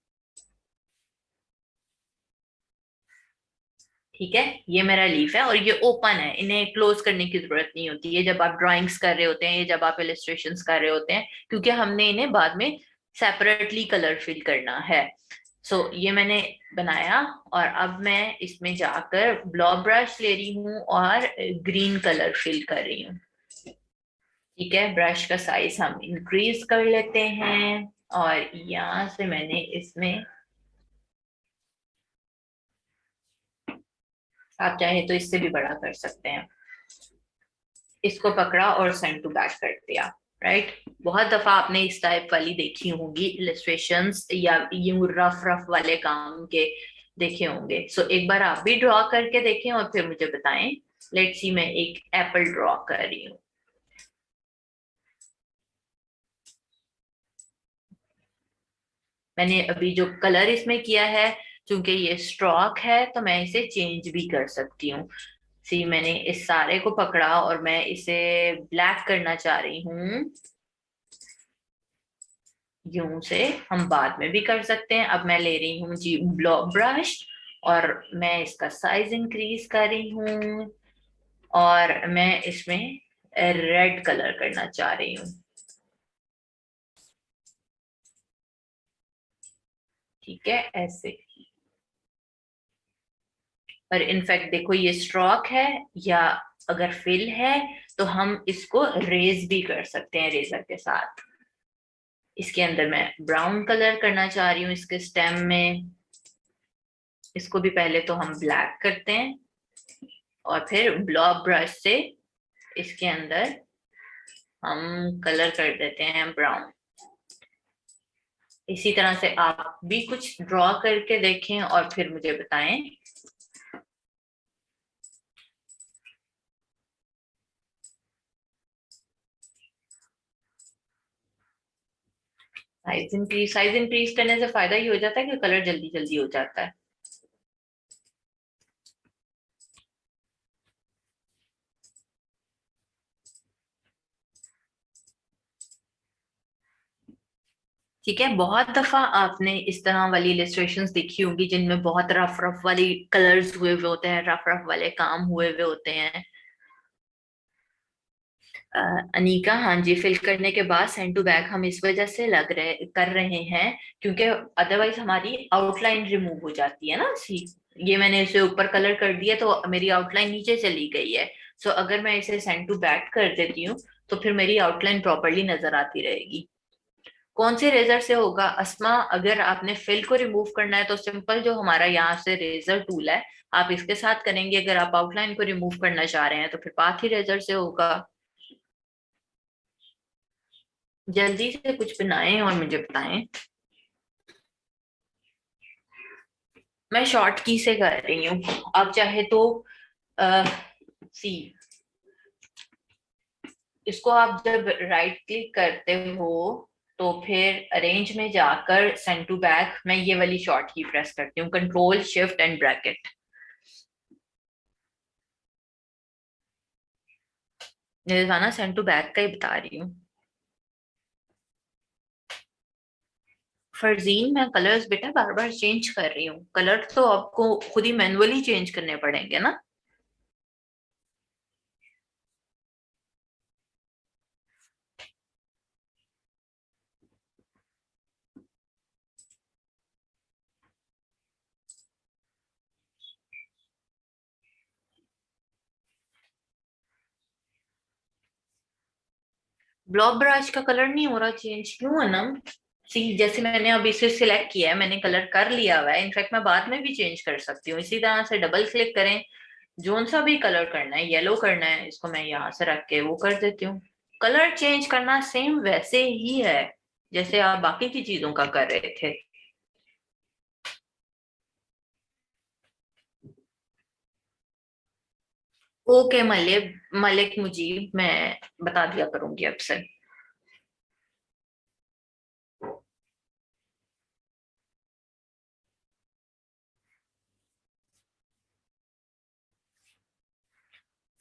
ठीक है, ये मेरा लीफ है और ये ओपन है, इन्हें क्लोज करने की जरूरत नहीं होती है जब आप ड्राइंग्स कर रहे होते हैं या जब आप इलिस्ट्रेशंस कर रहे होते हैं, क्योंकि हमने इन्हें बाद में सेपरेटली कलर फिल करना है। ये मैंने बनाया, और अब मैं इसमें जाकर ब्लॉब ब्रश ले रही हूँ और ग्रीन कलर फिल कर रही हूँ। ठीक है, ब्रश का साइज हम इंक्रीज कर लेते हैं, और यहाँ से मैंने इसमें, आप चाहे तो इससे भी बड़ा कर सकते हैं, इसको पकड़ा और सेंड टू बैक कर दिया। राइट, बहुत दफा आपने इस टाइप वाली देखी होंगी इलिस्ट्रेशंस, या यूं रफ रफ वाले काम के देखे होंगे। एक बार आप भी ड्रॉ करके देखें और फिर मुझे बताएं। लेट्स सी मैं एक एप्पल ड्रॉ कर रही हूँ। मैंने अभी जो कलर इसमें किया है, क्योंकि ये स्ट्रोक है तो मैं इसे चेंज भी कर सकती हूँ। सी मैंने इस सारे को पकड़ा और मैं इसे ब्लैक करना चाह रही हूँ, यूं से हम बाद में भी कर सकते हैं। अब मैं ले रही हूँ जी ब्लॉक ब्रश, और मैं इसका साइज इंक्रीज कर रही हूँ, और मैं इसमें रेड कलर करना चाह रही हूँ। ठीक है, ऐसे। और इनफैक्ट देखो ये स्ट्रोक है, या अगर फिल है तो हम इसको रेज भी कर सकते हैं रेजर के साथ। इसके अंदर मैं ब्राउन कलर करना चाह रही हूँ इसके स्टेम में, इसको भी पहले तो हम ब्लैक करते हैं और फिर ब्लॉक ब्रश से इसके अंदर हम कलर कर देते हैं ब्राउन। इसी तरह से आप भी कुछ ड्रॉ करके देखें और फिर मुझे बताएं। साइज इंक्रीज करने से फायदा ये हो जाता है कि कलर जल्दी जल्दी हो जाता है। ठीक है, बहुत दफा आपने इस तरह वाली इलिस्ट्रेशंस देखी होंगी जिनमें बहुत रफ रफ वाली कलर्स हुए हुए होते हैं, रफ रफ वाले काम हुए हुए होते हैं। अनीका, हाँ जी, फिल करने के बाद सेंड टू बैक हम इस वजह से लग रहे कर रहे हैं क्योंकि अदरवाइज हमारी आउटलाइन रिमूव हो जाती है ना। सी ये मैंने इसे ऊपर कलर कर दिया तो मेरी आउटलाइन नीचे चली गई है। अगर मैं इसे सेंड टू बैक कर देती हूँ तो फिर मेरी आउटलाइन प्रॉपरली नजर आती रहेगी। कौन से रेजर से होगा अस्मा? अगर आपने फिल को रिमूव करना है तो सिंपल जो हमारा यहाँ से रेजर टूल है आप इसके साथ करेंगे। अगर आप आउटलाइन को रिमूव करना चाह रहे हैं तो फिर पाथ ही रेजर से होगा। जल्दी से कुछ बनाएं और मुझे बताएं। मैं शॉर्ट की से कर रही हूँ, आप चाहे तो सी इसको आप जब राइट क्लिक करते हो तो फिर अरेंज में जाकर सेंड टू बैक, मैं ये वाली शॉर्ट की प्रेस करती हूँ, कंट्रोल शिफ्ट एंड ब्रैकेट। निर्वाणा सेंड टू बैक का ही बता रही हूँ। फरजीन, मैं कलर्स बेटा बार बार चेंज कर रही हूँ, कलर तो आपको खुद ही मैनुअली चेंज करने पड़ेंगे ना। ब्लॉक ब्रश का कलर नहीं हो रहा चेंज, क्यों है ना। सी जैसे मैंने अब इसे सिलेक्ट किया है, मैंने कलर कर लिया हुआ है, इनफैक्ट मैं बाद में भी चेंज कर सकती हूँ। इसी तरह से डबल क्लिक करें, जोन सा भी कलर करना है, येलो करना है, इसको मैं यहाँ से रख के वो कर देती हूँ। कलर चेंज करना सेम वैसे ही है जैसे आप बाकी की चीजों का कर रहे थे। ओके मलिक, मलिक मुजीब, मैं बता दिया करूंगी अब से।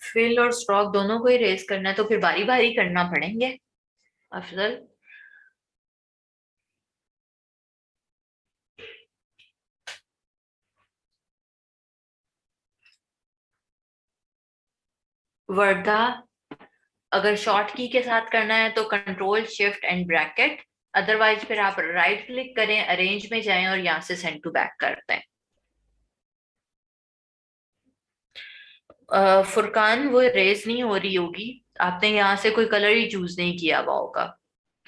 फिल और स्ट्रोक दोनों को ही रेस करना है तो फिर बारी बारी करना पड़ेंगे अफजल। वर्दा, अगर शॉर्ट की के साथ करना है तो control shift and bracket, otherwise फिर आप राइट क्लिक करें, अरेंज में जाएं और यहाँ से सेंड टू बैक करते हैं। फुरकान, वो रेज नहीं हो रही होगी, आपने यहाँ से कोई कलर ही चूज नहीं किया हुआ होगा।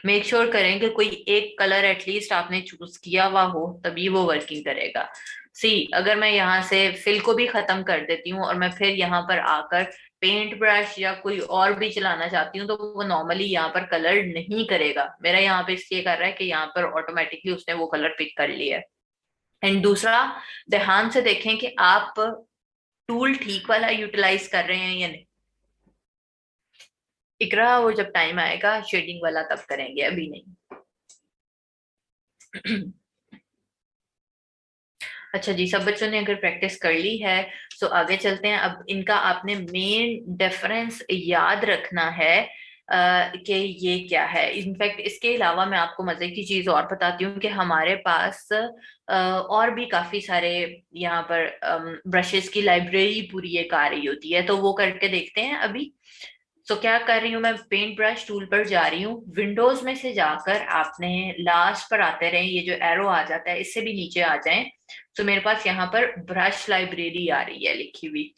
मेक श्योर करें कि कोई एक कलर एटलीस्ट आपने चूज किया हुआ हो, तभी वो वर्किंग करेगा। सी अगर मैं यहाँ से फिल को भी खत्म कर देती हूँ और मैं फिर यहाँ पर आकर पेंट ब्रश या कोई और भी चलाना चाहती हूँ तो वो नॉर्मली यहाँ पर कलर नहीं करेगा मेरा, यहाँ पे इसलिए कर रहा है कि यहाँ पर ऑटोमेटिकली उसने वो कलर पिक कर लिया है। एंड दूसरा, ध्यान से देखें कि आप टूल ठीक वाला यूटिलाइज कर रहे हैं या नहीं। इकरा, वो जब टाइम आएगा शेडिंग वाला तब करेंगे, अभी नहीं। अच्छा जी, सब बच्चों ने अगर प्रैक्टिस कर ली है तो आगे चलते हैं। अब इनका आपने मेन डिफरेंस याद रखना है कि ये क्या है। इनफैक्ट इसके अलावा मैं आपको मजे की चीज और बताती हूँ कि हमारे पास और भी काफी सारे यहाँ पर ब्रशेस की लाइब्रेरी पूरी एक आ रही होती है, तो वो करके देखते हैं अभी। तो क्या कर रही हूँ मैं, पेंट ब्रश टूल पर जा रही हूँ, विंडोज में से जाकर आपने लास्ट पर आते रहे, ये जो एरो आ जाता है इससे भी नीचे आ जाएं। तो मेरे पास यहाँ पर ब्रश लाइब्रेरी आ रही है लिखी हुई।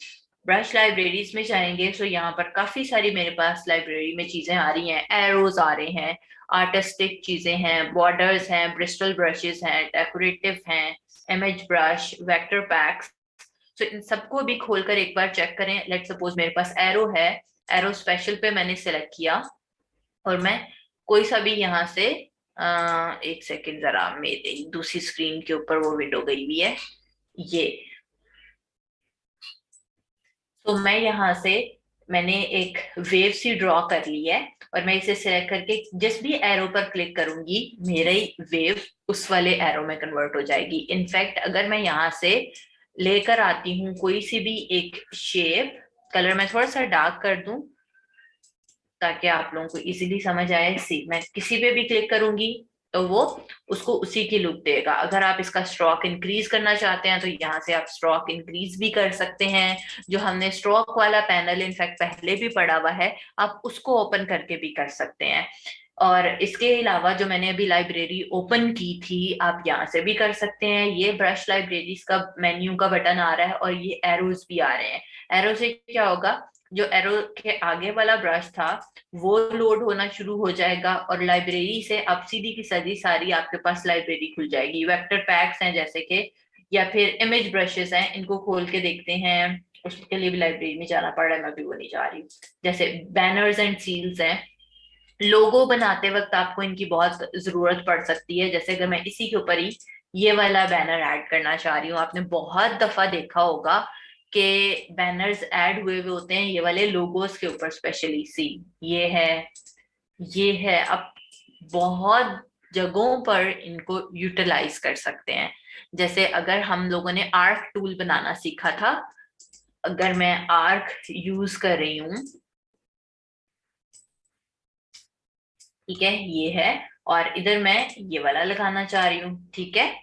ब्रश लाइब्रेरीज में जाएंगे तो यहाँ पर काफी सारी मेरे पास लाइब्रेरी में चीजें आ रही हैं, एरोज आ रहे हैं, आर्टिस्टिक चीजें हैं, बॉर्डर्स हैं, ब्रिस्टल ब्रशेस हैं, डेकोरेटिव हैं, इमेज ब्रश, वेक्टर पैक्स। तो इन सबको भी खोलकर एक बार चेक करें। लेट सपोज मेरे पास एरो है, एरो स्पेशल पे मैंने सेलेक्ट किया और मैं कोई सा भी यहाँ से एक सेकेंड, जरा मेरी दूसरी स्क्रीन के ऊपर वो विंडो गई हुई है ये। तो मैं यहाँ से मैंने एक वेव सी ड्रॉ कर ली है और मैं इसे सिलेक्ट करके जिस भी एरो पर क्लिक करूंगी मेरी वेव उस वाले एरो में कन्वर्ट हो जाएगी। इनफैक्ट अगर मैं यहाँ से लेकर आती हूँ कोई सी भी एक शेप, कलर मैं थोड़ा सा डार्क कर दूं ताकि आप लोगों को इजीली समझ आए। सी मैं किसी पे भी क्लिक करूंगी तो वो उसको उसी की लुक देगा। अगर आप इसका स्ट्रोक इंक्रीज करना चाहते हैं तो यहाँ से आप स्ट्रोक इंक्रीज भी कर सकते हैं। जो हमने स्ट्रोक वाला पैनल इनफैक्ट पहले भी पड़ा हुआ है, आप उसको ओपन करके भी कर सकते हैं। और इसके अलावा जो मैंने अभी लाइब्रेरी ओपन की थी आप यहाँ से भी कर सकते हैं। ये ब्रश लाइब्रेरीज का मेन्यू का बटन आ रहा है और ये एरोज भी आ रहे हैं। एरो से क्या होगा, जो एरो के आगे वाला ब्रश था वो लोड होना शुरू हो जाएगा और लाइब्रेरी से अब सीधी की सीधी सारी आपके पास लाइब्रेरी खुल जाएगी। वेक्टर पैक्स हैं जैसे कि, या फिर इमेज ब्रशेस हैं, इनको खोल के देखते हैं। उसके लिए भी लाइब्रेरी में जाना पड़ रहा है, मैं भी वो नहीं जा रही हूँ। जैसे बैनर्स एंड सील्स हैं, लोगो बनाते वक्त आपको इनकी बहुत जरूरत पड़ सकती है। जैसे अगर मैं इसी के ऊपर ही ये वाला बैनर ऐड करना चाह रही हूँ, आपने बहुत दफा देखा होगा के बैनर्स ऐड हुए हुए होते हैं, ये वाले लोगोस के ऊपर स्पेशली। सी ये है, ये है। अब बहुत जगहों पर इनको यूटिलाइज कर सकते हैं। जैसे अगर हम लोगों ने आर्क टूल बनाना सीखा था, अगर मैं आर्क यूज कर रही हूँ, ठीक है, ये है, और इधर मैं ये वाला लगाना चाह रही हूँ, ठीक है।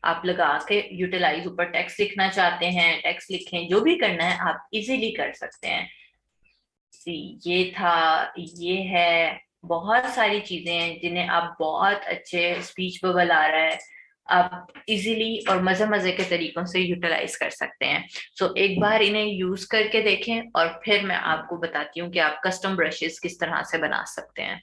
आप लगा के यूटिलाइज, ऊपर टेक्स्ट लिखना चाहते हैं टेक्स्ट लिखें, जो भी करना है आप इजीली कर सकते हैं। ये था, ये है। बहुत सारी चीजें हैं जिन्हें आप बहुत अच्छे, स्पीच बबल आ रहा है, आप इजीली और मजे मजे के तरीकों से यूटिलाइज कर सकते हैं। सो एक बार इन्हें यूज करके देखें और फिर मैं आपको बताती हूँ कि आप कस्टम ब्रशेस किस तरह से बना सकते हैं।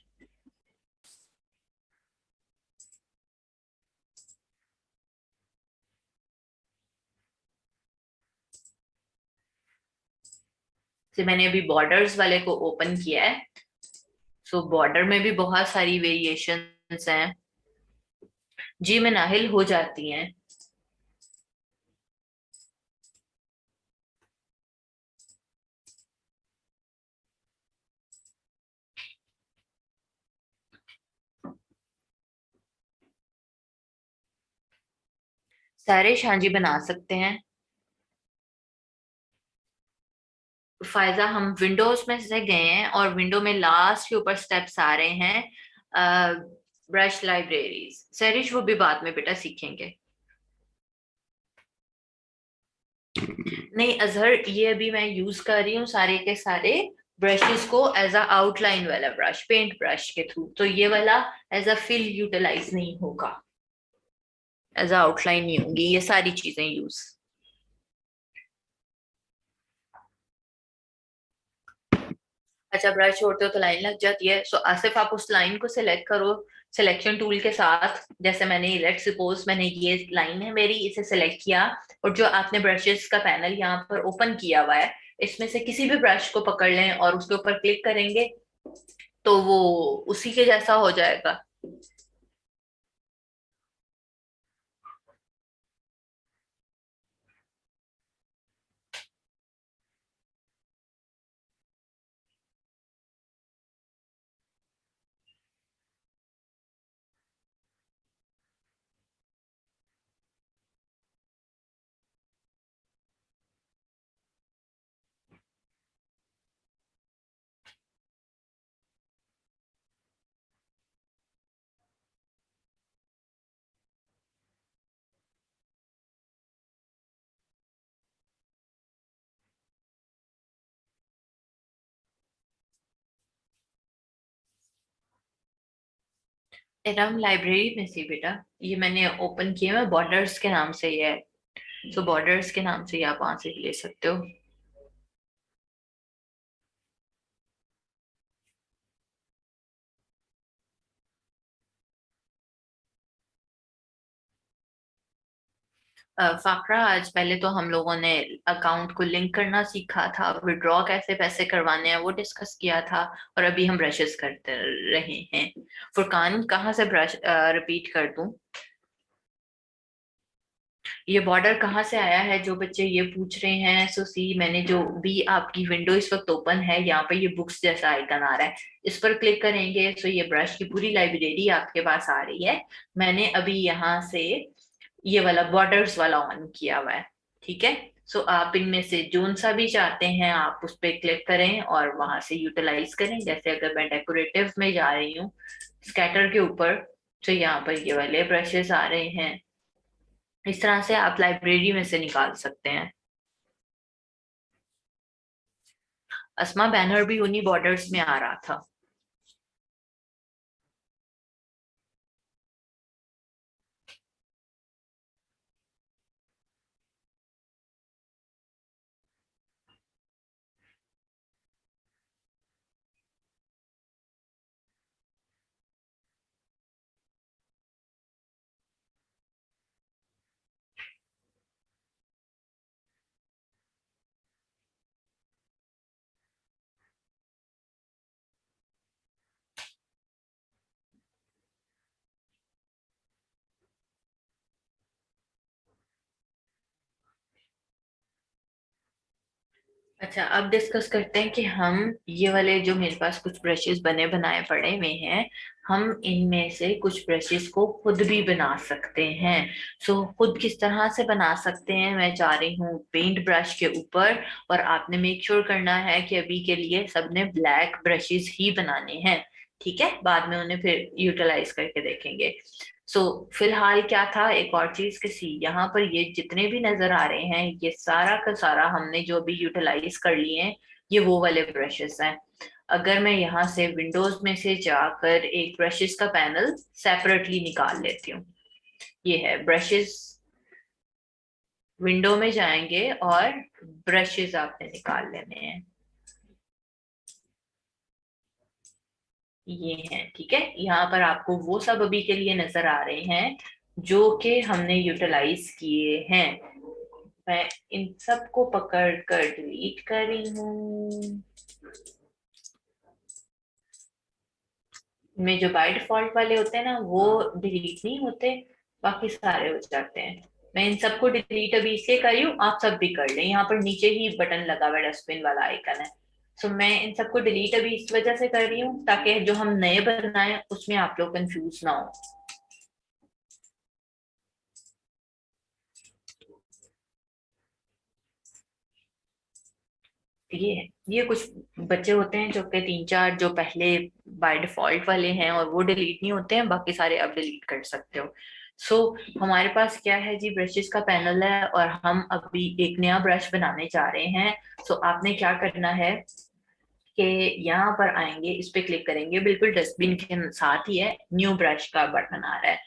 तो मैंने अभी बॉर्डर्स वाले को ओपन किया है। सो बॉर्डर में भी बहुत सारी वेरिएशंस हैं जी, में नाहिल हो जाती हैं। सारे शांजी बना सकते हैं। फायदा, हम विंडोज में से गए हैं और विंडो में लास्ट के ऊपर स्टेप्स आ रहे हैं ब्रश लाइब्रेरीज। सरिश वो भी बाद में बेटा सीखेंगे। नहीं अजहर, ये अभी मैं यूज कर रही हूँ सारे के सारे ब्रशेस को एज अ आउटलाइन वाला ब्रश, पेंट ब्रश के थ्रू, तो ये वाला एज अ फिल यूटिलाइज नहीं होगा, एज अ आउटलाइन नहीं होंगी ये सारी चीजें यूज। अच्छा, ब्रश छोड़ते हो तो लाइन लग जाती है। सो आसिफ, आप उस लाइन को सिलेक्ट करो सिलेक्शन टूल के साथ। जैसे मैंने, लेट्स सपोज मैंने ये लाइन है मेरी, इसे सिलेक्ट किया, और जो आपने ब्रशेस का पैनल यहाँ पर ओपन किया हुआ है, इसमें से किसी भी ब्रश को पकड़ लें और उसके ऊपर क्लिक करेंगे तो वो उसी के जैसा हो जाएगा। एरम लाइब्रेरी में से बेटा, ये मैंने ओपन किया है बॉर्डर्स के नाम से, ये है। तो बॉर्डर्स के नाम से ये आप वहां से ले सकते हो। फाकरा, आज पहले तो हम लोगों ने अकाउंट को लिंक करना सीखा था, विड्रॉ कैसे पैसे करवाने हैं वो डिस्कस किया था, और अभी हम ब्रशेस करते रहे हैं। फुरकान, कहाँ से ब्रश रिपीट कर दूं? ये बॉर्डर कहाँ से आया है, जो बच्चे ये पूछ रहे हैं। सो सी, मैंने जो भी, आपकी विंडो इस वक्त ओपन है, यहाँ पे ये बुक्स जैसा आइकन आ रहा है, इस पर क्लिक करेंगे सो ये ब्रश की पूरी लाइब्रेरी आपके पास आ रही है। मैंने अभी यहाँ से ये वाला बॉर्डर्स वाला ऑन किया हुआ है, ठीक है। सो आप इनमें से जोन सा भी चाहते हैं आप उस पर क्लिक करें और वहां से यूटिलाइज करें। जैसे अगर मैं डेकोरेटिव में जा रही हूँ, स्कैटर के ऊपर, तो यहाँ पर ये वाले ब्रशेस आ रहे हैं। इस तरह से आप लाइब्रेरी में से निकाल सकते हैं। अस्मा, बैनर भी उन्हीं बॉर्डर्स में आ रहा था। अच्छा, अब डिस्कस करते हैं कि हम ये वाले जो मेरे पास कुछ ब्रशेस बने बनाए पड़े हुए हैं, हम इनमें से कुछ ब्रशेस को खुद भी बना सकते हैं। खुद किस तरह से बना सकते हैं, मैं चाह रही हूँ पेंट ब्रश के ऊपर। और आपने मेक श्योर करना है कि अभी के लिए सबने ब्लैक ब्रशेस ही बनाने हैं। ठीक है, बाद में उन्हें फिर यूटिलाइज करके देखेंगे। फिलहाल क्या था, एक और चीज कि सी यहाँ पर ये जितने भी नजर आ रहे हैं, ये सारा का सारा हमने जो भी यूटिलाइज कर लिए हैं, ये वो वाले ब्रशेस हैं। अगर मैं यहाँ से विंडोज में से जाकर एक ब्रशेस का पैनल सेपरेटली निकाल लेती हूँ, ये है ब्रशेस। विंडो में जाएंगे और ब्रशेस आपने निकाल लेने हैं, ये हैं। ठीक है, यहाँ पर आपको वो सब अभी के लिए नजर आ रहे हैं जो कि हमने यूटिलाइज किए हैं। मैं इन सबको पकड़ कर डिलीट कर रही हूँ। में जो बाय डिफॉल्ट वाले होते हैं ना, वो डिलीट नहीं होते, बाकी सारे हो जाते हैं। मैं इन सबको डिलीट अभी इसलिए कर रही हूँ, आप सब भी कर लें। यहाँ पर नीचे ही बटन लगा हुआ है, डस्टबिन वाला आइकन है। मैं इन सबको डिलीट अभी इस वजह से कर रही हूँ ताकि जो हम नए बनाए उसमें आप लोग कंफ्यूज ना हो। ये है, ये कुछ बच्चे होते हैं जो के तीन चार जो पहले बाय डिफॉल्ट वाले हैं और वो डिलीट नहीं होते हैं, बाकी सारे आप डिलीट कर सकते हो। हमारे पास क्या है जी, ब्रशेस का पैनल है और हम अभी एक नया ब्रश बनाने जा रहे हैं। आपने क्या करना है कि यहाँ पर आएंगे, इस पे क्लिक करेंगे, बिल्कुल डस्टबिन के साथ ही है, न्यू ब्रश का बटन आ रहा है,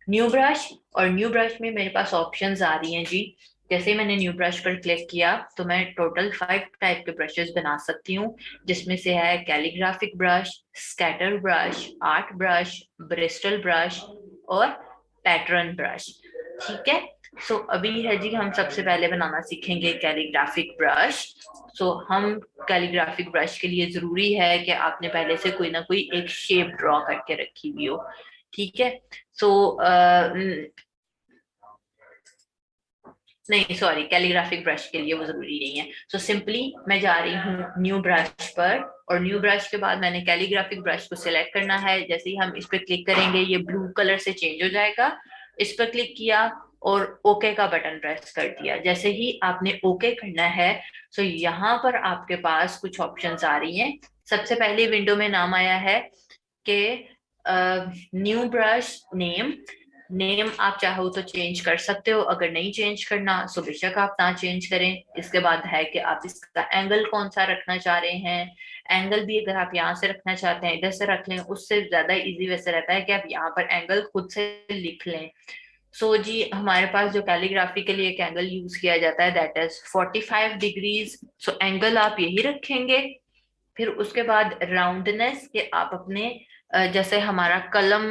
न्यू ब्रश। और न्यू ब्रश में मेरे पास ऑप्शंस आ रही हैं जी। जैसे ही मैंने न्यू ब्रश पर क्लिक किया तो मैं टोटल 5 टाइप के ब्रशेस बना सकती हूँ, जिसमें से है calligraphic brush, scatter brush, art brush, Bristol brush और पैटर्न ब्रश। ठीक है, अभी है जी, हम सबसे पहले बनाना सीखेंगे कैलीग्राफिक ब्रश। हम कैलीग्राफिक ब्रश के लिए जरूरी है कि आपने पहले से कोई ना कोई एक शेप ड्रॉ करके रखी हुई हो। ठीक है, सो नहीं सॉरी, कैलीग्राफिक ब्रश के लिए वो जरूरी नहीं है। सिंपली मैं जा रही हूँ न्यू ब्रश पर, और न्यू ब्रश के बाद मैंने कैलीग्राफिक ब्रश को सिलेक्ट करना है। जैसे ही हम इस पर क्लिक करेंगे ये ब्लू कलर से चेंज हो जाएगा। इस पर क्लिक किया और ओके का बटन प्रेस कर दिया। जैसे ही आपने ओके करना है, यहाँ पर आपके पास कुछ ऑप्शंस आ रही हैं। सबसे पहले विंडो में नाम आया है कि न्यू ब्रश नेम। नेम आप चाहो तो चेंज कर सकते हो, अगर नहीं चेंज करना तो बेशक आप ना चेंज करें। इसके बाद है कि आप इसका एंगल कौन सा रखना चाह रहे हैं। एंगल भी अगर आप यहाँ से रखना चाहते हैं इधर से रख लें, उससे ज्यादा इजी वैसे रहता है कि आप यहाँ पर एंगल खुद से लिख लें। जी, हमारे पास जो कैलीग्राफी के लिए एक एंगल यूज किया जाता है दैट इज 45 डिग्रीज। एंगल आप यही रखेंगे। फिर उसके बाद राउंडनेस के आप अपने जैसे हमारा कलम,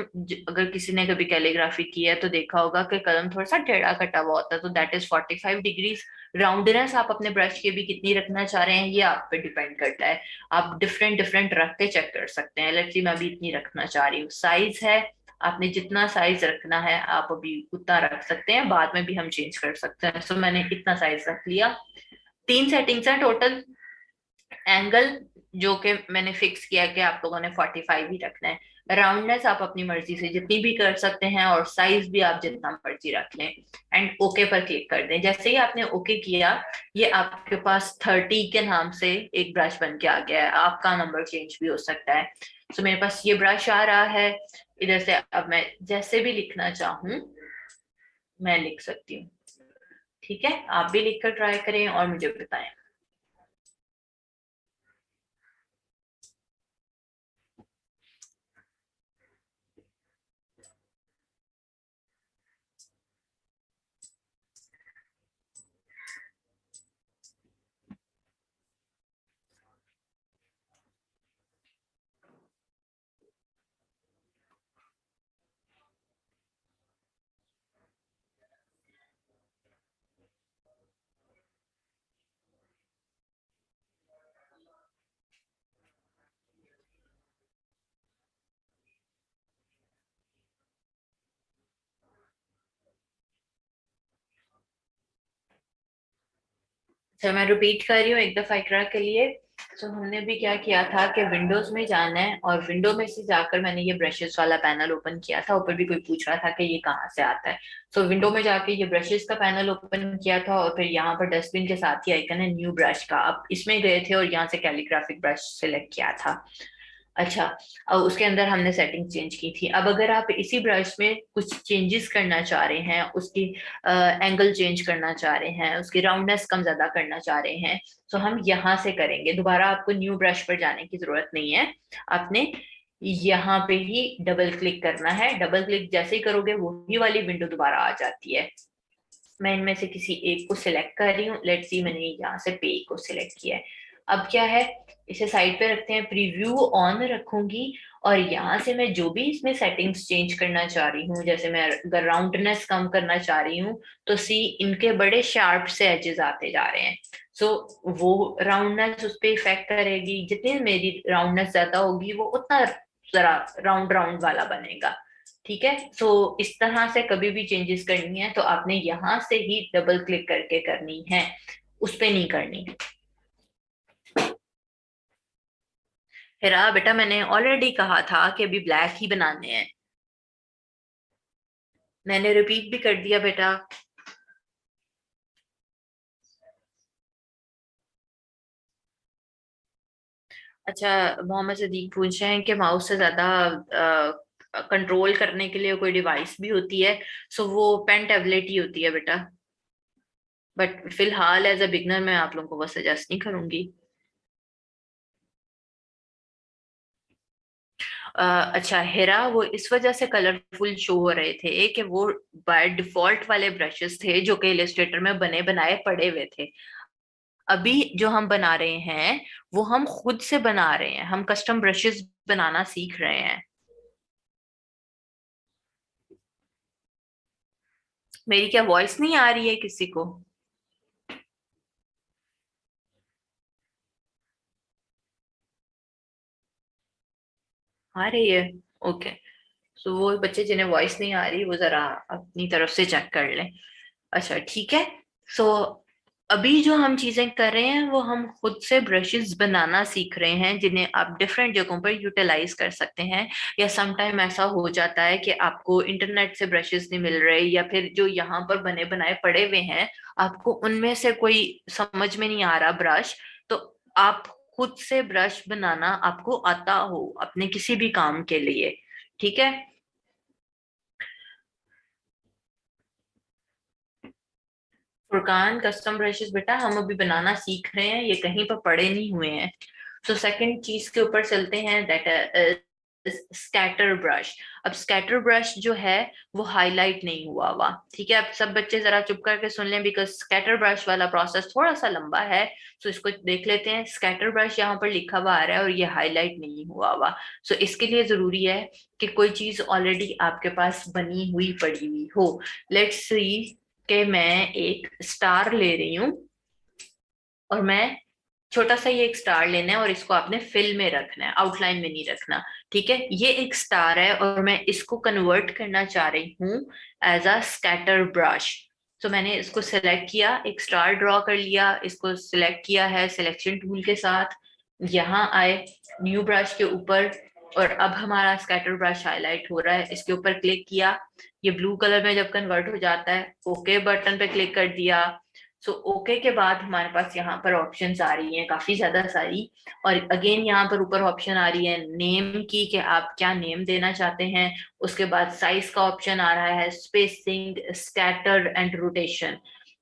अगर किसी ने कभी कैलीग्राफी किया है तो देखा होगा कि कलम थोड़ा सा टेढ़ा कटा हुआ होता है, तो दैट इज 45 डिग्रीज। राउंडनेस आप अपने ब्रश के भी कितनी रखना चाह रहे हैं ये आप पे डिपेंड करता है। आप डिफरेंट डिफरेंट रख के चेक कर सकते हैं। लेट्स सी, मैं अभी इतनी रखना चाह रही हूँ। साइज है, आपने जितना साइज रखना है आप अभी उतना रख सकते हैं, बाद में भी हम चेंज कर सकते हैं। मैंने इतना साइज रख लिया। 3 सेटिंग्स हैं टोटल। एंगल जो कि मैंने फिक्स किया कि आप लोगों ने 45 ही रखना है। राउंडनेस आप अपनी मर्जी से जितनी भी कर सकते हैं, और साइज भी आप जितना मर्जी रख लें। एंड ओके पर क्लिक कर दें। जैसे ही आपने ओके किया, ये आपके पास 30 के नाम से एक ब्रश बन के आ गया है। आपका नंबर चेंज भी हो सकता है। मेरे पास ये ब्रश आ रहा है इधर से। अब मैं जैसे भी लिखना चाहूँ मैं लिख सकती हूँ। ठीक है, आप भी लिख कर ट्राई करें और मुझे बताएं। तो मैं रिपीट कर रही हूँ एक दफा इकरा के लिए। तो हमने भी क्या किया था कि विंडोज में जाना है और विंडो में से जाकर मैंने ये ब्रशेस वाला पैनल ओपन किया था। ऊपर भी कोई पूछ रहा था कि ये कहाँ से आता है। तो विंडो में जाके ये ब्रशेस का पैनल ओपन किया था और फिर यहाँ पर डस्टबिन के साथ ही आइकन है न्यू ब्रश का, अब इसमें गए थे और यहाँ से कैलीग्राफिक ब्रश सिलेक्ट किया था। अच्छा, अब उसके अंदर हमने सेटिंग चेंज की थी। अब अगर आप इसी ब्रश में कुछ चेंजेस करना चाह रहे हैं, उसकी एंगल चेंज करना चाह रहे हैं, उसकी राउंडनेस कम ज्यादा करना चाह रहे हैं, तो हम यहाँ से करेंगे। दोबारा आपको न्यू ब्रश पर जाने की जरूरत नहीं है, आपने यहाँ पे ही डबल क्लिक करना है। डबल क्लिक जैसे ही करोगे वही वाली विंडो दोबारा आ जाती है। मैं इनमें से किसी एक को सिलेक्ट कर रही हूँ। लेट्स सी, मैंने यहाँ से पे को सिलेक्ट किया है। अब क्या है, इसे साइड पे रखते हैं, प्रीव्यू ऑन रखूंगी और यहाँ से मैं जो भी इसमें सेटिंग्स चेंज करना चाह रही हूँ, जैसे मैं अगर राउंडनेस कम करना चाह रही हूँ तो सी इनके बड़े शार्प से एजेस आते जा रहे हैं। सो वो राउंडनेस उस पर इफेक्ट करेगी। जितनी मेरी राउंडनेस ज्यादा होगी वो उतना जरा राउंड राउंड वाला बनेगा। ठीक है, सो इस तरह से कभी भी चेंजेस करनी है तो आपने यहां से ही डबल क्लिक करके करनी है, उस पे नहीं करनी। फिर बेटा मैंने ऑलरेडी कहा था कि अभी ब्लैक ही बनाने हैं। मैंने रिपीट भी कर दिया बेटा। अच्छा, मोहम्मद सदीक पूछ रहे हैं कि माउस से ज्यादा कंट्रोल करने के लिए कोई डिवाइस भी होती है। सो वो पेन टैबलेट ही होती है बेटा, बट फिलहाल एज अ बिगनर मैं आप लोगों को वो सजेस्ट नहीं करूंगी। अच्छा हेरा, वो इस वजह से कलरफुल शो हो रहे थे कि वो बाय डिफॉल्ट वाले ब्रशेस थे जो कि इलस्ट्रेटर में बने बनाए पड़े हुए थे। अभी जो हम बना रहे हैं वो हम खुद से बना रहे हैं, हम कस्टम ब्रशेस बनाना सीख रहे हैं। मेरी क्या वॉइस नहीं आ रही है किसी को? आ रही है? ओके। तो वो बच्चे जिन्हें वॉइस नहीं आ रही वो जरा अपनी तरफ से चेक कर लें। अच्छा ठीक है। सो अभी जो हम चीजें कर रहे हैं वो हम खुद से ब्रशेस बनाना सीख रहे हैं जिन्हें आप डिफरेंट जगहों पर यूटिलाइज कर सकते हैं। या सम टाइम ऐसा हो जाता है कि आपको इंटरनेट से ब्रशेस नहीं मिल रहे, या फिर जो यहाँ पर बने बनाए पड़े हुए हैं आपको उनमें से कोई समझ में नहीं आ रहा ब्रश, तो आप खुद से ब्रश बनाना आपको आता हो अपने किसी भी काम के लिए। ठीक है। फुरकान, कस्टम ब्रशेस बेटा हम अभी बनाना सीख रहे हैं, ये कहीं पर पड़े नहीं हुए हैं। तो सेकंड चीज के ऊपर चलते हैं, दैट स्कैटर ब्रश। अब स्कैटर ब्रश जो है वो हाईलाइट नहीं हुआ हुआ। ठीक है, अब सब बच्चे जरा चुप करके सुन लें, बिकॉज स्कैटर ब्रश वाला प्रोसेस थोड़ा सा लंबा है। तो इसको देख लेते हैं। स्कैटर ब्रश यहाँ पर लिखा हुआ आ रहा है और ये हाईलाइट नहीं हुआ हुआ। सो इसके लिए जरूरी है कि कोई चीज ऑलरेडी आपके पास बनी हुई पड़ी हुई हो। लेट्स सी कि मैं एक स्टार ले रही हूँ और मैं छोटा सा ये एक स्टार लेना है और इसको आपने फिल में रखना है, आउटलाइन में नहीं रखना। ठीक है, ये एक स्टार है और मैं इसको कन्वर्ट करना चाह रही हूँ एज अ स्कैटर ब्रश। तो मैंने इसको सिलेक्ट किया, एक स्टार ड्रॉ कर लिया, इसको सिलेक्ट किया है सिलेक्शन टूल के साथ। यहाँ आए न्यू ब्रश के ऊपर और अब हमारा स्कैटर ब्रश हाईलाइट हो रहा है, इसके ऊपर क्लिक किया, ये ब्लू कलर में जब कन्वर्ट हो जाता है ओके बटन पे क्लिक कर दिया। सो ओके के बाद हमारे पास यहाँ पर ऑप्शंस आ रही हैं काफी ज्यादा सारी। और अगेन यहाँ पर ऊपर ऑप्शन आ रही है नेम की, कि आप क्या नेम देना चाहते हैं। उसके बाद साइज का ऑप्शन आ रहा है, स्पेसिंग, स्कैटर एंड रोटेशन।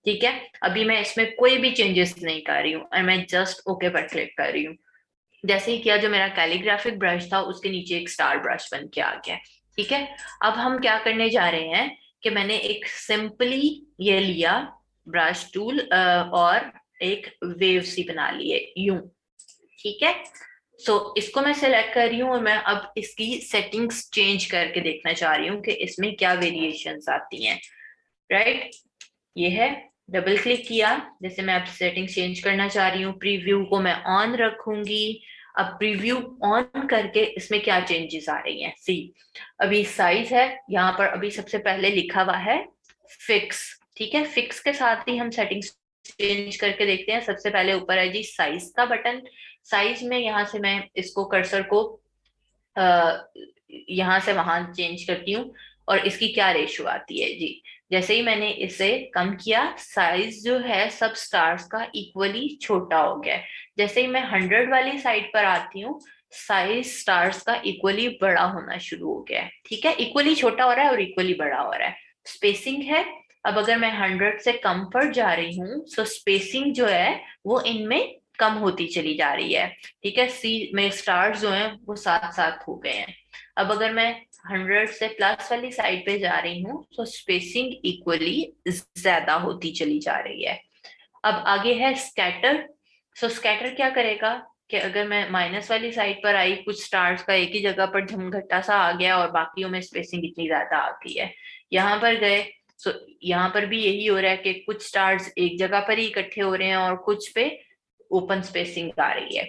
ठीक है, अभी मैं इसमें कोई भी चेंजेस नहीं कर रही हूँ और मैं जस्ट ओके पर क्लिक कर रही हूँ। जैसे ही किया, जो मेरा कैलीग्राफिक ब्रश था उसके नीचे एक स्टार ब्रश बन के आ गया। ठीक है, अब हम क्या करने जा रहे हैं कि मैंने एक सिंपली ये लिया ब्रश टूल और एक वेव सी बना ली है यूं। ठीक है, सो इसको मैं सेलेक्ट कर रही हूँ और मैं अब इसकी सेटिंग्स चेंज करके देखना चाह रही हूँ कि इसमें क्या वेरिएशंस आती हैं। राइट, ये है, डबल क्लिक किया, जैसे मैं अब सेटिंग चेंज करना चाह रही हूँ, प्रीव्यू को मैं ऑन रखूंगी। अब प्रीव्यू ऑन करके इसमें क्या चेंजेस आ रही हैं, सी। अभी साइज है, यहाँ पर अभी सबसे पहले लिखा हुआ है फिक्स। ठीक है, फिक्स के साथ ही हम सेटिंग्स चेंज करके देखते हैं। सबसे पहले ऊपर है जी साइज का बटन। साइज में यहाँ से मैं इसको कर्सर को यहाँ से वहां चेंज करती हूँ, और इसकी क्या रेशो आती है जी। जैसे ही मैंने इसे कम किया, साइज जो है सब स्टार्स का इक्वली छोटा हो गया है। जैसे ही मैं 100 वाली साइड पर आती हूँ, साइज स्टार्स का इक्वली बड़ा होना शुरू हो गया है। ठीक है, इक्वली छोटा हो रहा है और इक्वली बड़ा हो रहा है। स्पेसिंग है, अब अगर मैं 100 से कम पर जा रही हूँ, तो स्पेसिंग जो है वो इनमें कम होती चली जा रही है। ठीक है, सी में स्टार्स जो हैं वो साथ साथ हो गए हैं। अब अगर मैं 100 से प्लस वाली साइड पे जा रही हूँ, तो स्पेसिंग इक्वली ज्यादा होती चली जा रही है। अब आगे है स्कैटर। सो स्कैटर क्या करेगा कि अगर मैं माइनस वाली साइड पर आई, कुछ स्टार्स का एक ही जगह पर झमघटा सा आ गया और बाकियों में स्पेसिंग इतनी ज्यादा आ गई है, यहाँ पर गए। सो यहाँ पर भी यही हो रहा है कि कुछ स्टार्स एक जगह पर ही इकट्ठे हो रहे हैं और कुछ पे ओपन स्पेसिंग आ रही है।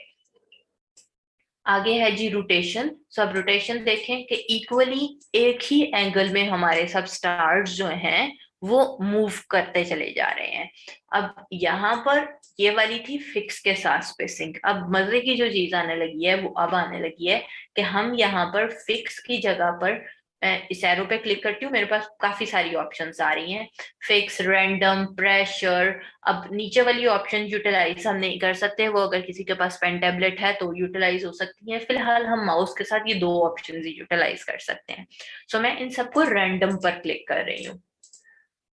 आगे है जी रोटेशन। सब रोटेशन देखें कि इक्वली एक ही एंगल में हमारे सब स्टार्स जो हैं वो मूव करते चले जा रहे हैं। अब यहाँ पर ये वाली थी फिक्स के साथ स्पेसिंग। अब मजे की जो चीज आने लगी है वो अब आने लगी है कि हम यहाँ पर फिक्स की जगह पर, मैं इस एरो पे क्लिक करती हूँ, मेरे पास काफी सारी ऑप्शंस आ रही हैं। Fix, random, pressure. अब नीचे वाली ऑप्शन यूटिलाइज हम नहीं कर सकते, वो अगर किसी के पास पेन टैबलेट है तो यूटिलाइज हो सकती है। फिलहाल हम माउस के साथ ये दो ऑप्शन ही यूटिलाइज कर सकते हैं। सो मैं इन सबको रैंडम पर क्लिक कर रही हूँ।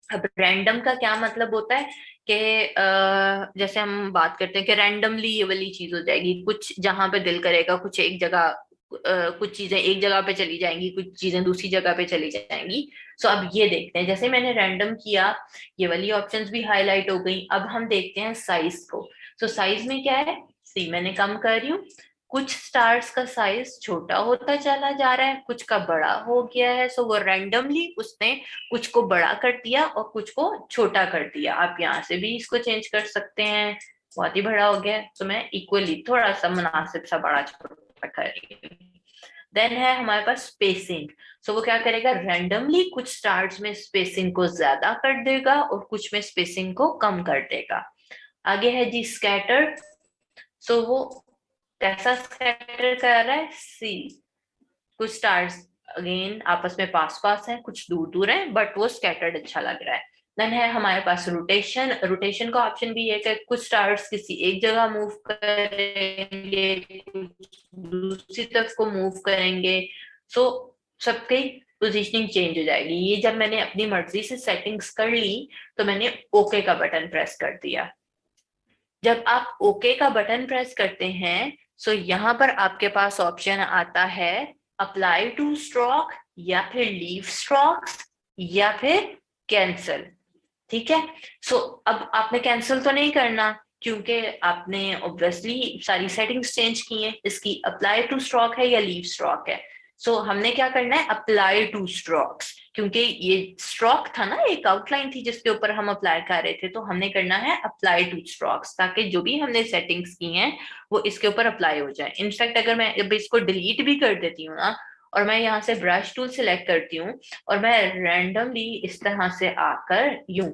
अब रैंडम का क्या मतलब होता है कि जैसे हम बात करते हैं कि रैंडमली ये वाली चीज हो जाएगी, कुछ जहां पे दिल करेगा कुछ एक जगह, कुछ चीजें एक जगह पे चली जाएंगी, कुछ चीजें दूसरी जगह पे चली जाएंगी। सो अब ये देखते हैं, जैसे मैंने रैंडम किया, ये वाली ऑप्शंस भी हाईलाइट हो गई। अब हम देखते हैं साइज को। सो साइज में क्या है, सी मैंने कम कर रही हूँ, कुछ स्टार्स का साइज छोटा होता चला जा रहा है, कुछ का बड़ा हो गया है। सो वो रैंडमली उसने कुछ को बड़ा कर दिया और कुछ को छोटा कर दिया। आप यहाँ से भी इसको चेंज कर सकते हैं, बहुत ही बड़ा हो गया, तो मैं इक्वली थोड़ा सा मुनासिब सा बड़ा छोटा कर रही हूँ। देन है हमारे पास स्पेसिंग। सो वो क्या करेगा, रैंडमली कुछ स्टार्स में स्पेसिंग को ज्यादा कर देगा और कुछ में स्पेसिंग को कम कर देगा। आगे है जी स्कैटर। सो वो कैसा स्कैटर कर रहा है, सी कुछ स्टार्स अगेन आपस में पास पास हैं, कुछ दूर दूर हैं, बट वो स्कैटर्ड अच्छा लग रहा है। देन है हमारे पास रोटेशन। रोटेशन का ऑप्शन भी है कि कुछ स्टार्स किसी एक जगह मूव करेंगे, कुछ दूसरी तरफ को मूव करेंगे। सो सबकी पोजीशनिंग चेंज हो जाएगी। ये जब मैंने अपनी मर्जी से सेटिंग्स कर ली, तो मैंने ओके का बटन प्रेस कर दिया। जब आप ओके का बटन प्रेस करते हैं, सो यहाँ पर आपके पास ऑप्शन आता है अप्लाई टू स्ट्रोक, या फिर लीव स्ट्रोक्स, या फिर कैंसल। ठीक है, सो अब आपने कैंसिल तो नहीं करना, क्योंकि आपने ऑब्वियसली सारी सेटिंग्स चेंज की हैं। इसकी अप्लाई टू स्ट्रोक है या लीव स्ट्रोक है। सो हमने क्या करना है, अप्लाई टू स्ट्रोक्स, क्योंकि ये स्ट्रोक था ना, एक आउटलाइन थी जिसके ऊपर हम अप्लाई कर रहे थे, तो हमने करना है अप्लाई टू स्ट्रोक्स, ताकि जो भी हमने सेटिंग्स की हैं वो इसके ऊपर अप्लाई हो जाए। इनफैक्ट अगर मैं अब इसको डिलीट भी कर देती हूँ ना, और मैं यहाँ से ब्रश टूल सिलेक्ट करती हूँ और मैं रैंडमली इस तरह से आकर यूं,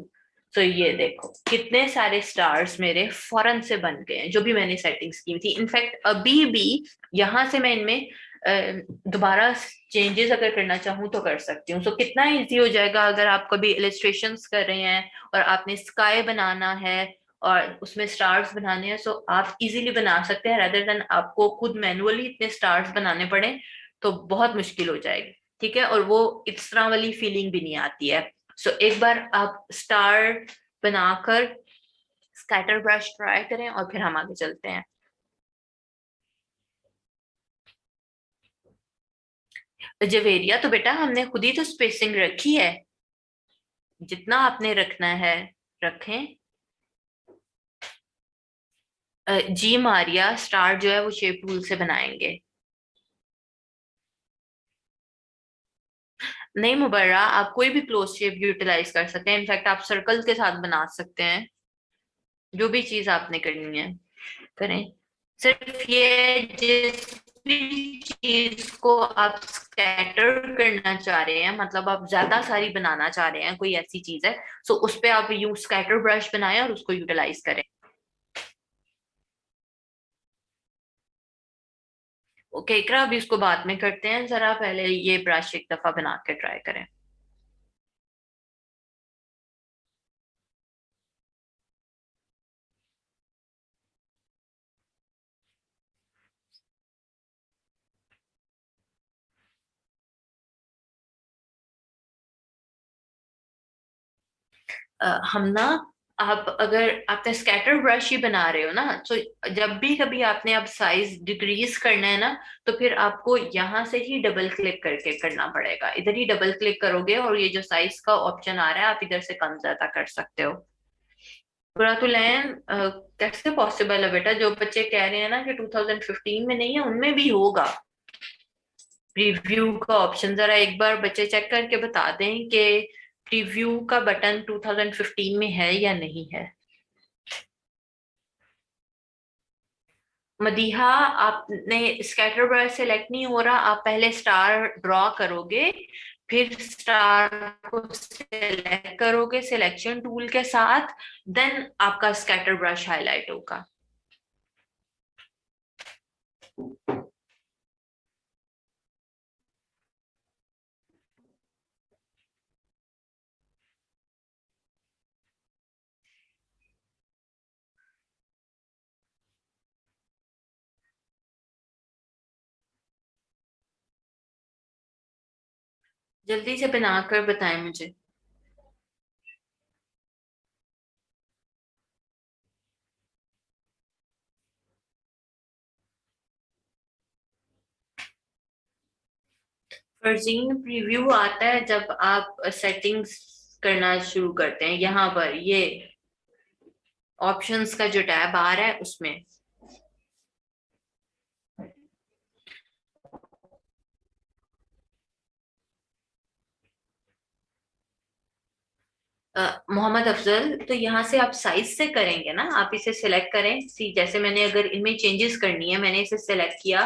तो ये देखो कितने सारे स्टार्स मेरे फौरन से बन गए हैं, जो भी मैंने सेटिंग्स की थी। इनफैक्ट अभी भी यहाँ से मैं इनमें दोबारा चेंजेस अगर करना चाहूँ तो कर सकती हूँ। सो कितना इजी हो जाएगा अगर आप कभी इलस्ट्रेशंस कर रहे हैं और आपने स्काई बनाना है और उसमें स्टार्स बनाने हैं, सो आप इजीली बना सकते हैं, रादर देन आपको खुद मैनुअली इतने स्टार्स बनाने पड़े तो बहुत मुश्किल हो जाएगी। ठीक है, और वो इस तरह वाली फीलिंग भी नहीं आती है। सो एक बार आप स्टार बनाकर स्कैटर ब्रश ट्राई करें और फिर हम आगे चलते हैं। जवेरिया तो बेटा हमने खुद ही तो स्पेसिंग रखी है, जितना आपने रखना है रखें। जी मारिया स्टार जो है वो शेप टूल से बनाएंगे। नहीं मुबर्रा, आप कोई भी क्लोज शेप यूटिलाइज कर सकते हैं। इनफैक्ट आप सर्कल के साथ बना सकते हैं, जो भी चीज आपने करनी है करें। सिर्फ ये जिस भी चीज को आप स्कैटर करना चाह रहे हैं, मतलब आप ज्यादा सारी बनाना चाह रहे हैं, कोई ऐसी चीज है, सो उस पे आप यू स्कैटर ब्रश बनाएं और उसको यूटिलाइज करें। ओके इकरा, अभी इसको बाद में करते हैं, जरा पहले ये ब्रश एक दफा बना के ट्राई करें। हम ना, आप अगर आपने स्कैटर ब्रश ही बना रहे हो ना, तो जब भी कभी आपने अब साइज डिक्रीज करना है ना, तो फिर आपको यहाँ से ही डबल क्लिक करके करना पड़ेगा। इधर ही डबल क्लिक करोगे और ये जो साइज का ऑप्शन आ रहा है, आप इधर से कम ज्यादा कर सकते हो। कुरातुलैन, कैसे पॉसिबल है बेटा? जो बच्चे कह रहे हैं ना कि 2015 में नहीं है, उनमें भी होगा प्रीव्यू का ऑप्शन। जरा एक बार बच्चे चेक करके बता दें कि प्रीव्यू का बटन 2015 में है या नहीं है। मदीहा, आपने स्कैटर ब्रश सेलेक्ट नहीं हो रहा, आप पहले स्टार ड्रॉ करोगे, फिर स्टार को सेलेक्ट करोगे सिलेक्शन टूल के साथ, देन आपका स्कैटर ब्रश हाईलाइट होगा। जल्दी से बनाकर बताएं मुझे। फर्जीन, प्रीव्यू आता है जब आप सेटिंग्स करना शुरू करते हैं, यहाँ पर ये ऑप्शंस का जो टैब आ रहा है उसमें। मोहम्मद अफजल, तो यहाँ से आप साइज से करेंगे ना, आप इसे सिलेक्ट करें। सी जैसे मैंने अगर इनमें चेंजेस करनी है, मैंने इसे सिलेक्ट किया,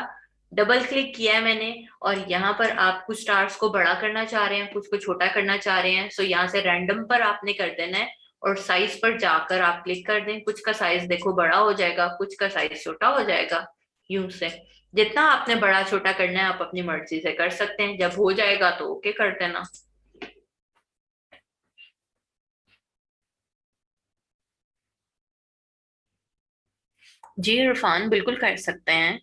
डबल क्लिक किया है मैंने, और यहाँ पर आप कुछ स्टार्स को बड़ा करना चाह रहे हैं, कुछ को छोटा करना चाह रहे हैं, सो यहाँ से रैंडम पर आपने कर देना है और साइज पर जाकर आप क्लिक कर दें। कुछ का साइज देखो बड़ा हो जाएगा, कुछ का साइज छोटा हो जाएगा। यूं से जितना आपने बड़ा छोटा करना है आप अपनी मर्जी से कर सकते हैं। जब हो जाएगा तो ओके कर देना। जी इरफान, बिल्कुल कर सकते हैं।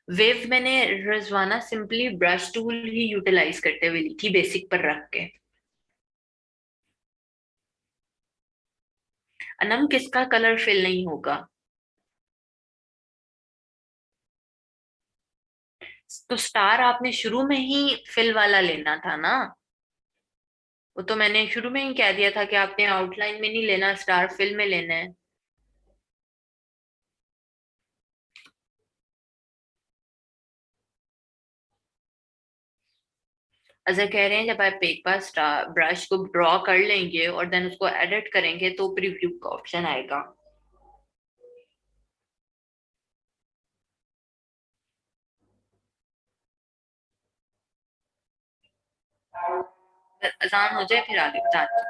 वेव मैंने रजवाना सिंपली ब्रश टूल ही यूटिलाइज करते हुए ली थी, बेसिक पर रख के। अनम, किसका कलर फिल नहीं होगा? तो स्टार आपने शुरू में ही फिल वाला लेना था ना। वो तो मैंने शुरू में ही कह दिया था कि आपने आउटलाइन में नहीं लेना, स्टार फिल में लेना है। अजहर कह रहे हैं जब आप एक बार स्टार ब्रश को ड्रॉ कर लेंगे और देन उसको एडिट करेंगे तो प्रीव्यू का ऑप्शन आएगा। अजान हो जाए फिर आगे बताते हैं।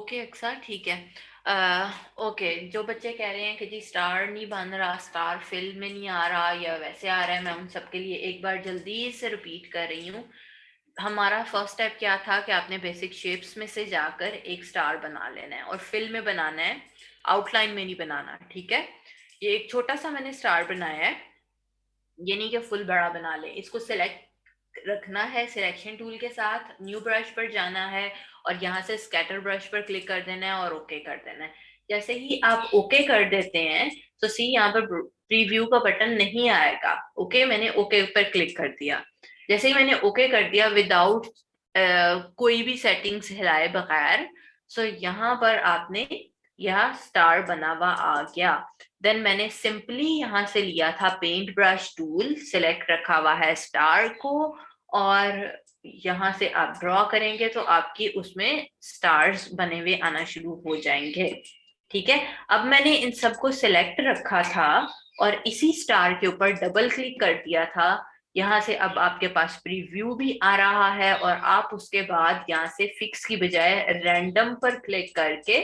ओके अक्सा, ठीक है। ओके, जो बच्चे कह रहे हैं कि जी स्टार नहीं बन रहा, स्टार फिल में नहीं आ रहा या वैसे आ रहा है, मैं उन सबके लिए एक बार जल्दी से रिपीट कर रही हूँ। हमारा फर्स्ट स्टेप क्या था कि आपने बेसिक शेप्स में से जाकर एक स्टार बना लेना है और फिल में बनाना है, आउटलाइन में नहीं बनाना, ठीक है। ये एक छोटा सा मैंने स्टार बनाया है, ये नहीं कि फुल बड़ा बना ले। इसको सिलेक्ट रखना है, सिलेक्शन टूल के साथ न्यू ब्रश पर जाना है और यहाँ से स्कैटर ब्रश पर क्लिक कर देना है और ओके कर देना है। जैसे ही आप ओके कर देते हैं तो सी यहाँ पर प्रीव्यू का बटन नहीं आएगा। ओके, मैंने ओके पर क्लिक कर दिया। जैसे ही मैंने ओके कर दिया विदाउट कोई भी सेटिंग्स हिलाए बगैर, सो यहाँ पर आपने यह स्टार बना हुआ आ गया। देन मैंने सिंपली यहाँ से लिया था पेंट ब्रश टूल, सिलेक्ट रखा हुआ है स्टार को, और यहाँ से आप ड्रॉ करेंगे तो आपकी उसमें स्टार्स बने हुए आना शुरू हो जाएंगे। ठीक है, अब मैंने इन सबको सिलेक्ट रखा था और इसी स्टार के ऊपर डबल क्लिक कर दिया था। यहाँ से अब आपके पास प्रीव्यू भी आ रहा है और आप उसके बाद यहाँ से फिक्स की बजाय रैंडम पर क्लिक करके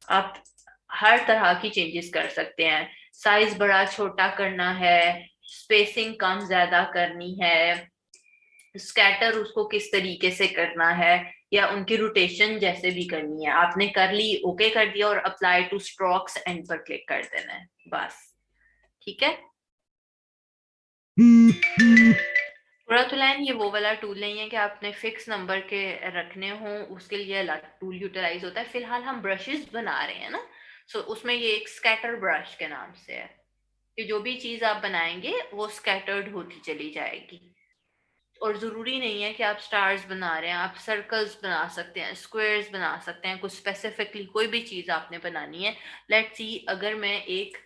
आप हर तरह की चेंजेस कर सकते हैं। साइज बड़ा छोटा करना है, स्पेसिंग कम ज्यादा करनी है, स्कैटर उसको किस तरीके से करना है, या उनकी रोटेशन जैसे भी करनी है, आपने कर ली, ओके कर दिया और अप्लाई टू स्ट्रोक्स एंड पर क्लिक कर देना है बस। ठीक है, पूरा तो लाइन ये वो वाला टूल नहीं है कि आपने फिक्स नंबर के रखने हो, उसके लिए अलग टूल यूटिलाइज होता है। फिलहाल हम ब्रशेस बना रहे हैं ना, सो उसमें ये एक स्कैटर ब्रश के नाम से है कि जो भी चीज आप बनाएंगे वो स्कैटर्ड होती चली जाएगी। और जरूरी नहीं है कि आप स्टार्स बना रहे हैं, आप सर्कल्स बना सकते हैं, स्क्वायर्स बना सकते हैं, कुछ स्पेसिफिकली कोई भी चीज आपने बनानी है। लेट्स सी, अगर मैं एक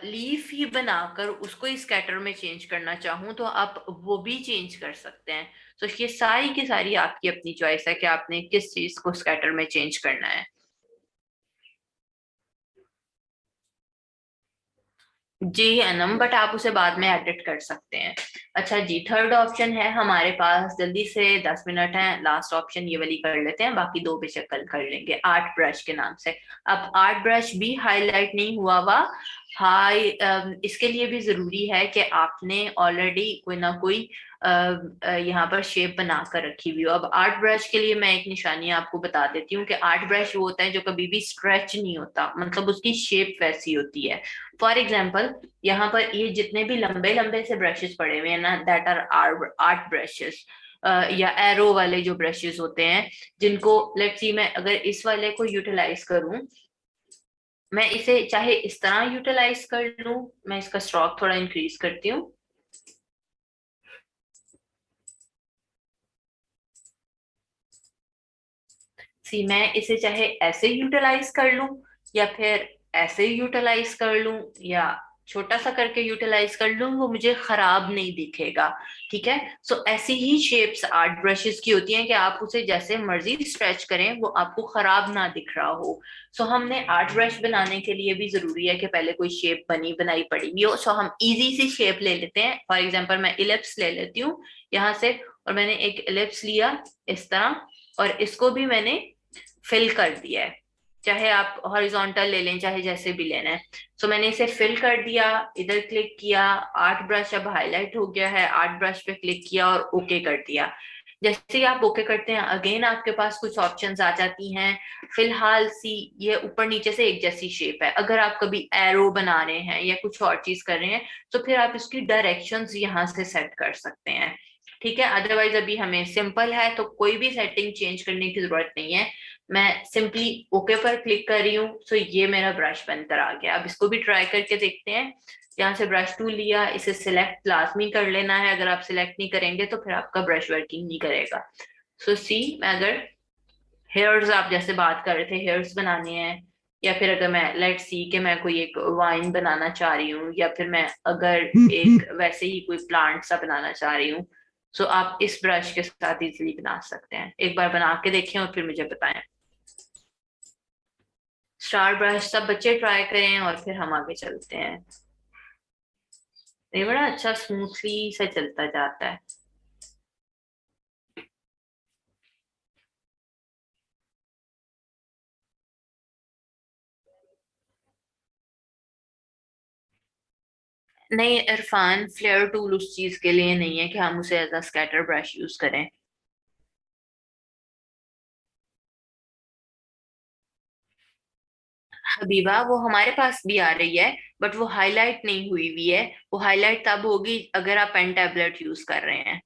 लीफ ही बनाकर उसको ही स्कैटर में चेंज करना चाहूँ तो आप वो भी चेंज कर सकते हैं। तो ये सारी की सारी आपकी अपनी चॉइस है कि आपने किस चीज को स्कैटर में चेंज करना है। जी अनम, बट आप उसे बाद में एडिट कर सकते हैं। अच्छा जी, थर्ड ऑप्शन है हमारे पास, जल्दी से 10 मिनट है, लास्ट ऑप्शन ये वाली कर लेते हैं, बाकी दो बेशक कल कर लेंगे, आर्ट ब्रश के नाम से। अब आर्ट ब्रश भी हाईलाइट नहीं हुआ हुआ, हाई इसके लिए भी जरूरी है कि आपने ऑलरेडी कोई ना कोई यहाँ पर शेप बना कर रखी हुई हो। अब आर्ट ब्रश के लिए मैं एक निशानी आपको बता देती हूँ कि आर्ट ब्रश वो होता है जो कभी भी स्ट्रेच नहीं होता, मतलब उसकी शेप वैसी होती है। फॉर एग्जाम्पल, यहाँ पर ये जितने भी लंबे लंबे से ब्रशेस पड़े हुए हैं ना, दैट आर आर्ट ब्रशेस, या एरो वाले जो ब्रशेस होते हैं, जिनको लेट्स सी मैं अगर इस वाले को यूटिलाइज करूं, मैं इसे चाहे इस तरह यूटिलाइज कर लूं, मैं इसका स्ट्रोक थोड़ा इंक्रीज करती हूँ। सी मैं इसे चाहे ऐसे यूटिलाइज कर लूं या फिर ऐसे यूटिलाइज कर लूं या छोटा सा करके यूटिलाइज कर लूं, वो मुझे खराब नहीं दिखेगा। ठीक है, सो ऐसी ही शेप्स आर्ट ब्रशेस की होती हैं कि आप उसे जैसे मर्जी स्ट्रेच करें वो आपको खराब ना दिख रहा हो। सो हमने आर्ट ब्रश बनाने के लिए भी जरूरी है कि पहले कोई शेप बनी बनाई पड़ी हुई हो। सो हम इजी सी शेप ले लेते हैं। फॉर एग्जाम्पल मैं इलिप्स ले लेती हूँ यहाँ से, और मैंने एक इलिप्स लिया इस तरह, और इसको भी मैंने फिल कर दिया है, चाहे आप हॉरिजॉन्टल ले लें चाहे जैसे भी लेना है। सो मैंने इसे फिल कर दिया, इधर क्लिक किया, आर्ट ब्रश अब हाईलाइट हो गया है, आर्ट ब्रश पे क्लिक किया और ओके कर दिया। जैसे ही आप ओके करते हैं अगेन आपके पास कुछ ऑप्शंस आ जाती हैं। फिलहाल सी ये ऊपर नीचे से एक जैसी शेप है, अगर आप कभी एरो बना रहे हैं या कुछ और चीज कर रहे हैं तो फिर आप इसकी डायरेक्शंस यहाँ से सेट कर सकते हैं। ठीक है, अदरवाइज अभी हमें सिंपल है तो कोई भी सेटिंग चेंज करने की जरूरत नहीं है। मैं सिंपली ओके पर क्लिक कर रही हूँ, सो ये मेरा ब्रश बनकर आ गया। अब इसको भी ट्राई करके देखते हैं। यहाँ से ब्रश टूल लिया, इसे सिलेक्ट लाजमी कर लेना है, अगर आप सिलेक्ट नहीं करेंगे तो फिर आपका ब्रश वर्किंग नहीं करेगा। सो सी मैं अगर हेयर्स, आप जैसे बात कर रहे थे हेयर्स बनाने हैं, या फिर अगर मैं लेट सी के मैं कोई एक वाइन बनाना चाह रही हूँ, या फिर मैं अगर एक वैसे ही कोई प्लांट सा बनाना चाह रही हूँ, सो आप इस ब्रश के साथ इजीली बना सकते हैं। एक बार बना के देखें और फिर मुझे बताएं। स्टार ब्रश सब बच्चे ट्राई करें और फिर हम आगे चलते हैं। ये बड़ा अच्छा स्मूथली से चलता जाता है। नहीं इरफान, फ्लेयर टूल उस चीज के लिए नहीं है कि हम उसे as a scatter brush use करें। हबीबा, वो हमारे पास भी आ रही है, बट वो हाईलाइट नहीं हुई हुई है। वो हाईलाइट तब होगी अगर आप पेन टैबलेट यूज कर रहे हैं।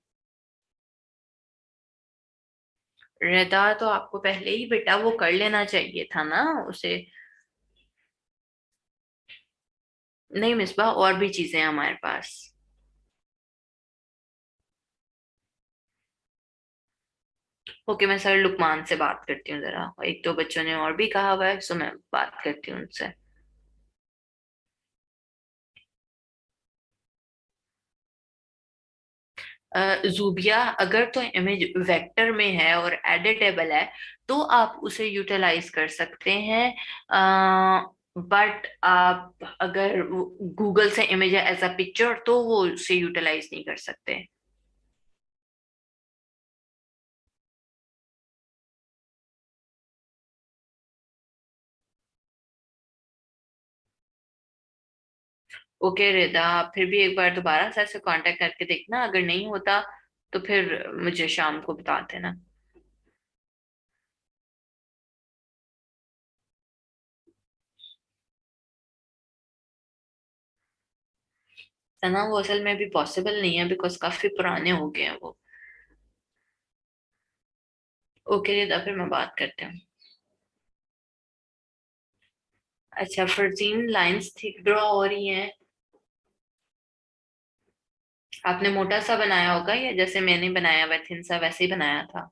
रहता तो आपको पहले ही बेटा वो कर लेना चाहिए था ना उसे। नहीं मिसबा, और भी चीजें हैं हमारे पास। ओके, मैं सर लुकमान से बात करती हूँ जरा, एक दो बच्चों ने और भी कहा हुआ है, सो मैं बात करती हूँ उनसे। जूबिया, अगर तो इमेज वेक्टर में है और एडिटेबल है तो आप उसे यूटिलाइज कर सकते हैं। बट आप अगर गूगल से इमेज है एज अ पिक्चर तो वो उसे यूटिलाइज नहीं कर सकते। ओके रिदा, आप फिर भी एक बार दोबारा सर से कांटेक्ट करके देखना, अगर नहीं होता तो फिर मुझे शाम को बता देना। है ना, वो असल में भी पॉसिबल नहीं है बिकॉज काफी पुराने हो गए हैं वो। ओके रिदा, फिर मैं बात करती हूँ। अच्छा फरजीन, लाइंस थिक ड्रॉ हो रही हैं। आपने मोटा सा बनाया होगा या जैसे मैंने बनाया हुआ थिन सा वैसे ही बनाया था?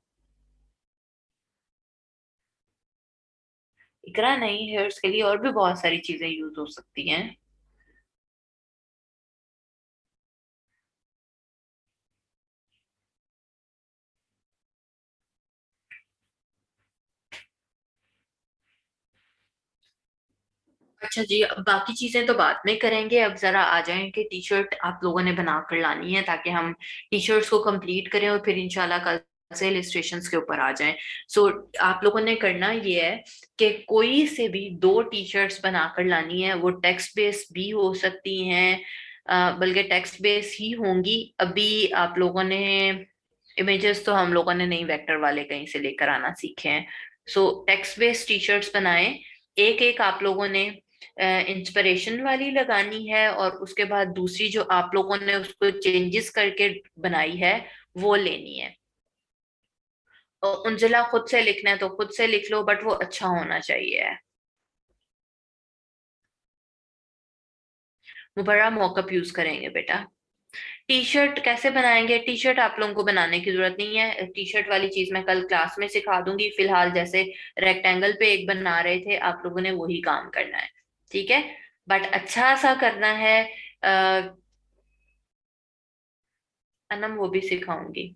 इकरा नहीं, हेयर्स के लिए और भी बहुत सारी चीजें यूज हो सकती हैं। अच्छा जी, अब बाकी चीजें तो बाद में करेंगे, अब जरा आ जाएं कि टी शर्ट आप लोगों ने बना कर लानी है ताकि हम टी शर्ट्स को कंप्लीट करें और फिर इंशाल्लाह कल से इलस्ट्रेशंस के ऊपर आ जाएं। सो आप लोगों ने करना ये है कि कोई से भी दो टी शर्ट्स बना कर लानी है। वो टेक्स्ट बेस्ड भी हो सकती हैं, बल्कि टेक्स्ट बेस्ड ही होंगी। अभी आप लोगों ने इमेजेस तो हम लोगों ने नहीं वेक्टर वाले कहीं से लेकर आना सीखे हैं। सो टेक्स्ट बेस्ड टी शर्ट्स बनाएं। एक एक आप लोगों ने इंस्पिरेशन वाली लगानी है और उसके बाद दूसरी जो आप लोगों ने उसको चेंजेस करके बनाई है वो लेनी है। और उंजिला खुद से लिखना है तो खुद से लिख लो, बट वो अच्छा होना चाहिए। वो बड़ा मॉकअप यूज करेंगे बेटा। टी शर्ट कैसे बनाएंगे? टी शर्ट आप लोगों को बनाने की जरूरत नहीं है, टी शर्ट वाली चीज मैं कल क्लास में सिखा दूंगी। फिलहाल जैसे रेक्टेंगल पे एक बना रहे थे, आप लोगों ने वही काम करना है, ठीक है? बट अच्छा सा करना है। अनम, वो भी सिखाऊंगी।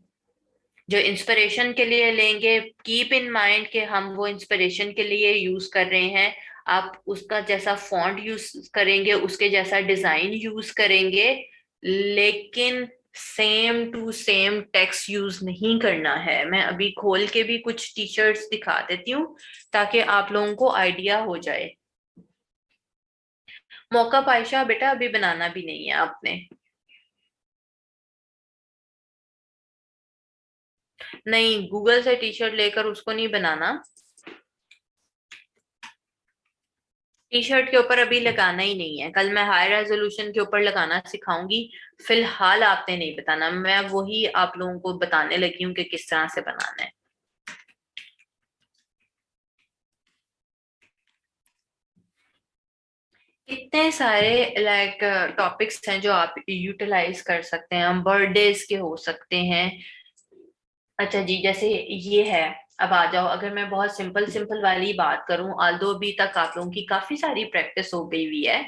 जो इंस्पिरेशन के लिए लेंगे, कीप इन माइंड कि हम वो इंस्पिरेशन के लिए यूज कर रहे हैं। आप उसका जैसा फॉन्ट यूज करेंगे, उसके जैसा डिजाइन यूज करेंगे, लेकिन same to same text use नहीं करना है। मैं अभी खोल के भी कुछ टी शर्ट्स दिखा देती हूँ ताकि आप लोगों को आइडिया हो जाए। मौका पायशा बेटा, अभी बनाना भी नहीं है आपने। नहीं, गूगल से टी शर्ट लेकर उसको नहीं बनाना। टी शर्ट के ऊपर अभी लगाना ही नहीं है, कल मैं हाई रेजोल्यूशन के ऊपर लगाना सिखाऊंगी। फिलहाल आपने नहीं बताना, मैं वही आप लोगों को बताने लगी हूँ कि किस तरह से बनाना है। इतने सारे लाइक टॉपिक्स हैं जो आप यूटिलाइज कर सकते हैं, बर्थडेज के हो सकते हैं। अच्छा जी, जैसे ये है। अब आ जाओ, अगर मैं बहुत सिंपल सिंपल वाली बात करूं, आल्दो अभी तक आप लोगों की काफी सारी प्रैक्टिस हो गई हुई है।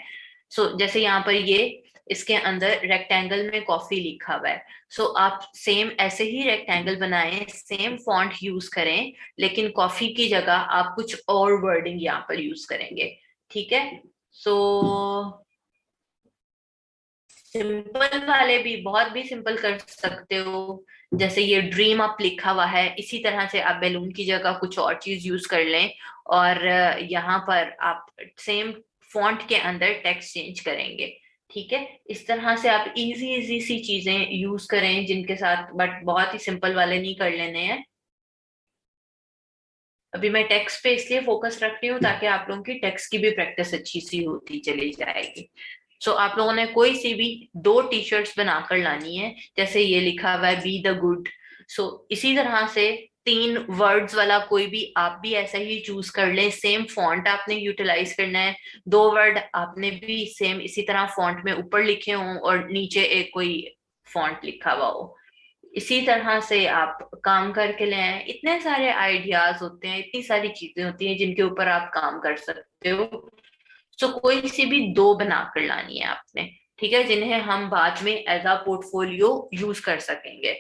सो जैसे यहाँ पर ये इसके अंदर रेक्टेंगल में कॉफी लिखा हुआ है। सो आप सेम ऐसे ही रेक्टेंगल बनाएं, सेम फॉन्ट यूज करें, लेकिन कॉफी की जगह आप कुछ और वर्डिंग यहाँ पर यूज करेंगे, ठीक है? सो सिंपल वाले भी बहुत भी सिंपल कर सकते हो। जैसे ये ड्रीम अप लिखा हुआ है, इसी तरह से आप बैलून की जगह कुछ और चीज यूज कर लें। और यहाँ पर आप सेम फॉन्ट के अंदर टेक्स्ट चेंज करेंगे, ठीक है, इस तरह से आप इजी इजी सी चीजें यूज करें जिनके साथ, बट बहुत ही सिंपल वाले नहीं कर लेने हैं। अभी मैं टेक्स्ट पे इसलिए फोकस रख रही हूँ ताकि आप लोगों की टेक्स्ट की भी प्रैक्टिस अच्छी सी होती चली जाएगी। सो आप लोगों ने कोई सी भी दो टी शर्ट्स बनाकर लानी है, जैसे ये लिखा हुआ है बी द गुड। सो इसी तरह से तीन वर्ड्स वाला कोई भी आप भी ऐसा ही चूज कर लें, सेम फॉन्ट आपने यूटिलाइज करना है। दो वर्ड आपने भी सेम इसी तरह फॉन्ट में ऊपर लिखे हों और नीचे एक कोई फॉन्ट लिखा हुआ हो। इसी तरह से आप काम करके ले आए। इतने सारे आइडियाज होते हैं, इतनी सारी चीजें होती हैं जिनके ऊपर आप काम कर सकते हो। सो कोई सी भी दो बनाकर लानी है आपने, ठीक है, जिन्हें हम बाद में एज अ पोर्टफोलियो यूज कर सकेंगे।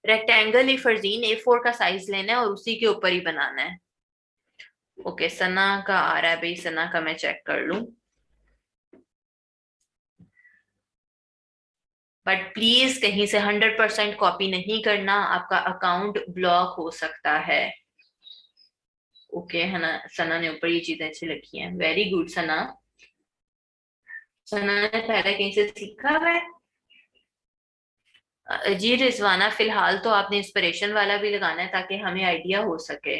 रेक्टेंगल ही फर्जीन A4 का साइज लेना है और उसी के ऊपर ही बनाना है। ओके, सना का आ रहा है भाई, सना का मैं चेक कर लूं। बट प्लीज कहीं से 100% कॉपी नहीं करना, आपका अकाउंट ब्लॉक हो सकता है। ओके है ना, सना ने ऊपर ये चीजें अच्छी लिखी हैं, वेरी गुड सना। सना ने पहले कहीं से सीखा हुआ है। जी रिजवाना, फिलहाल तो आपने इंस्पिरेशन वाला भी लगाना है ताकि हमें आइडिया हो सके।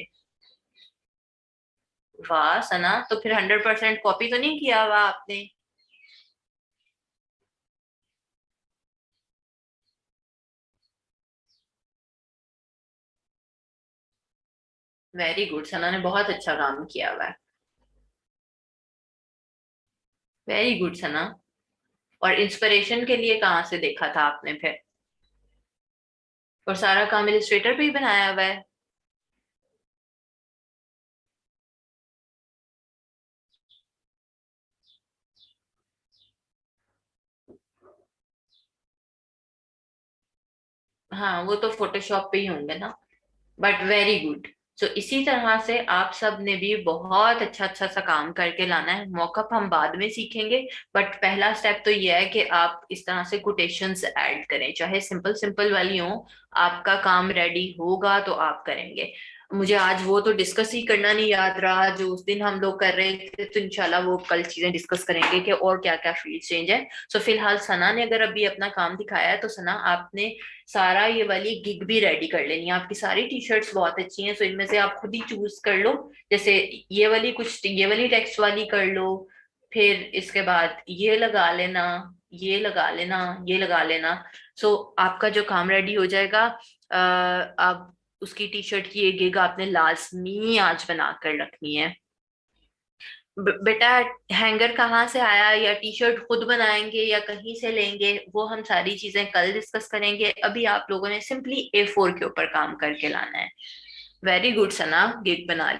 वाह सना, तो फिर 100% कॉपी तो नहीं किया हुआ आपने? वेरी गुड, सना ने बहुत अच्छा काम किया हुआ है। वेरी गुड सना। और इंस्पिरेशन के लिए कहाँ से देखा था आपने फिर? और सारा काम इलिस्ट्रेटर पे ही बनाया हुआ है? हाँ, वो तो फोटोशॉप पे ही होंगे ना। But very good. सो इसी तरह से आप सब ने भी बहुत अच्छा अच्छा सा काम करके लाना है। मॉकअप हम बाद में सीखेंगे, बट पहला स्टेप तो ये है कि आप इस तरह से कोटेशंस ऐड करें, चाहे सिंपल सिंपल वाली हो। आपका काम रेडी होगा तो आप करेंगे। मुझे आज वो तो डिस्कस ही करना नहीं याद रहा जो उस दिन हम लोग कर रहे थे, तो इंशाल्लाह वो कल चीजें डिस्कस करेंगे कि और क्या क्या फील्ड चेंज है। सो फिलहाल सना ने अगर अभी अपना काम दिखाया है, तो सना आपने सारा ये वाली गिग भी रेडी कर लेनी है। आपकी सारी टी शर्ट्स बहुत अच्छी हैं, सो इनमें से आप खुद ही चूज कर लो। जैसे ये वाली, कुछ ये वाली टेक्स्ट वाली कर लो, फिर इसके बाद ये लगा लेना, ये लगा लेना, ये लगा लेना। सो आपका जो काम रेडी हो जाएगा। आप उसकी टी शर्ट की ये गिग आपने लाजमी आज बना कर रखनी है। बेटा, हैंगर कहाँ से आया या टी शर्ट खुद बनाएंगे या कहीं से लेंगे, वो हम सारी चीजें कल डिस्कस करेंगे। अभी आप लोगों ने सिंपली A4 के ऊपर काम करके लाना है। वेरी गुड सना, गिग बना ली।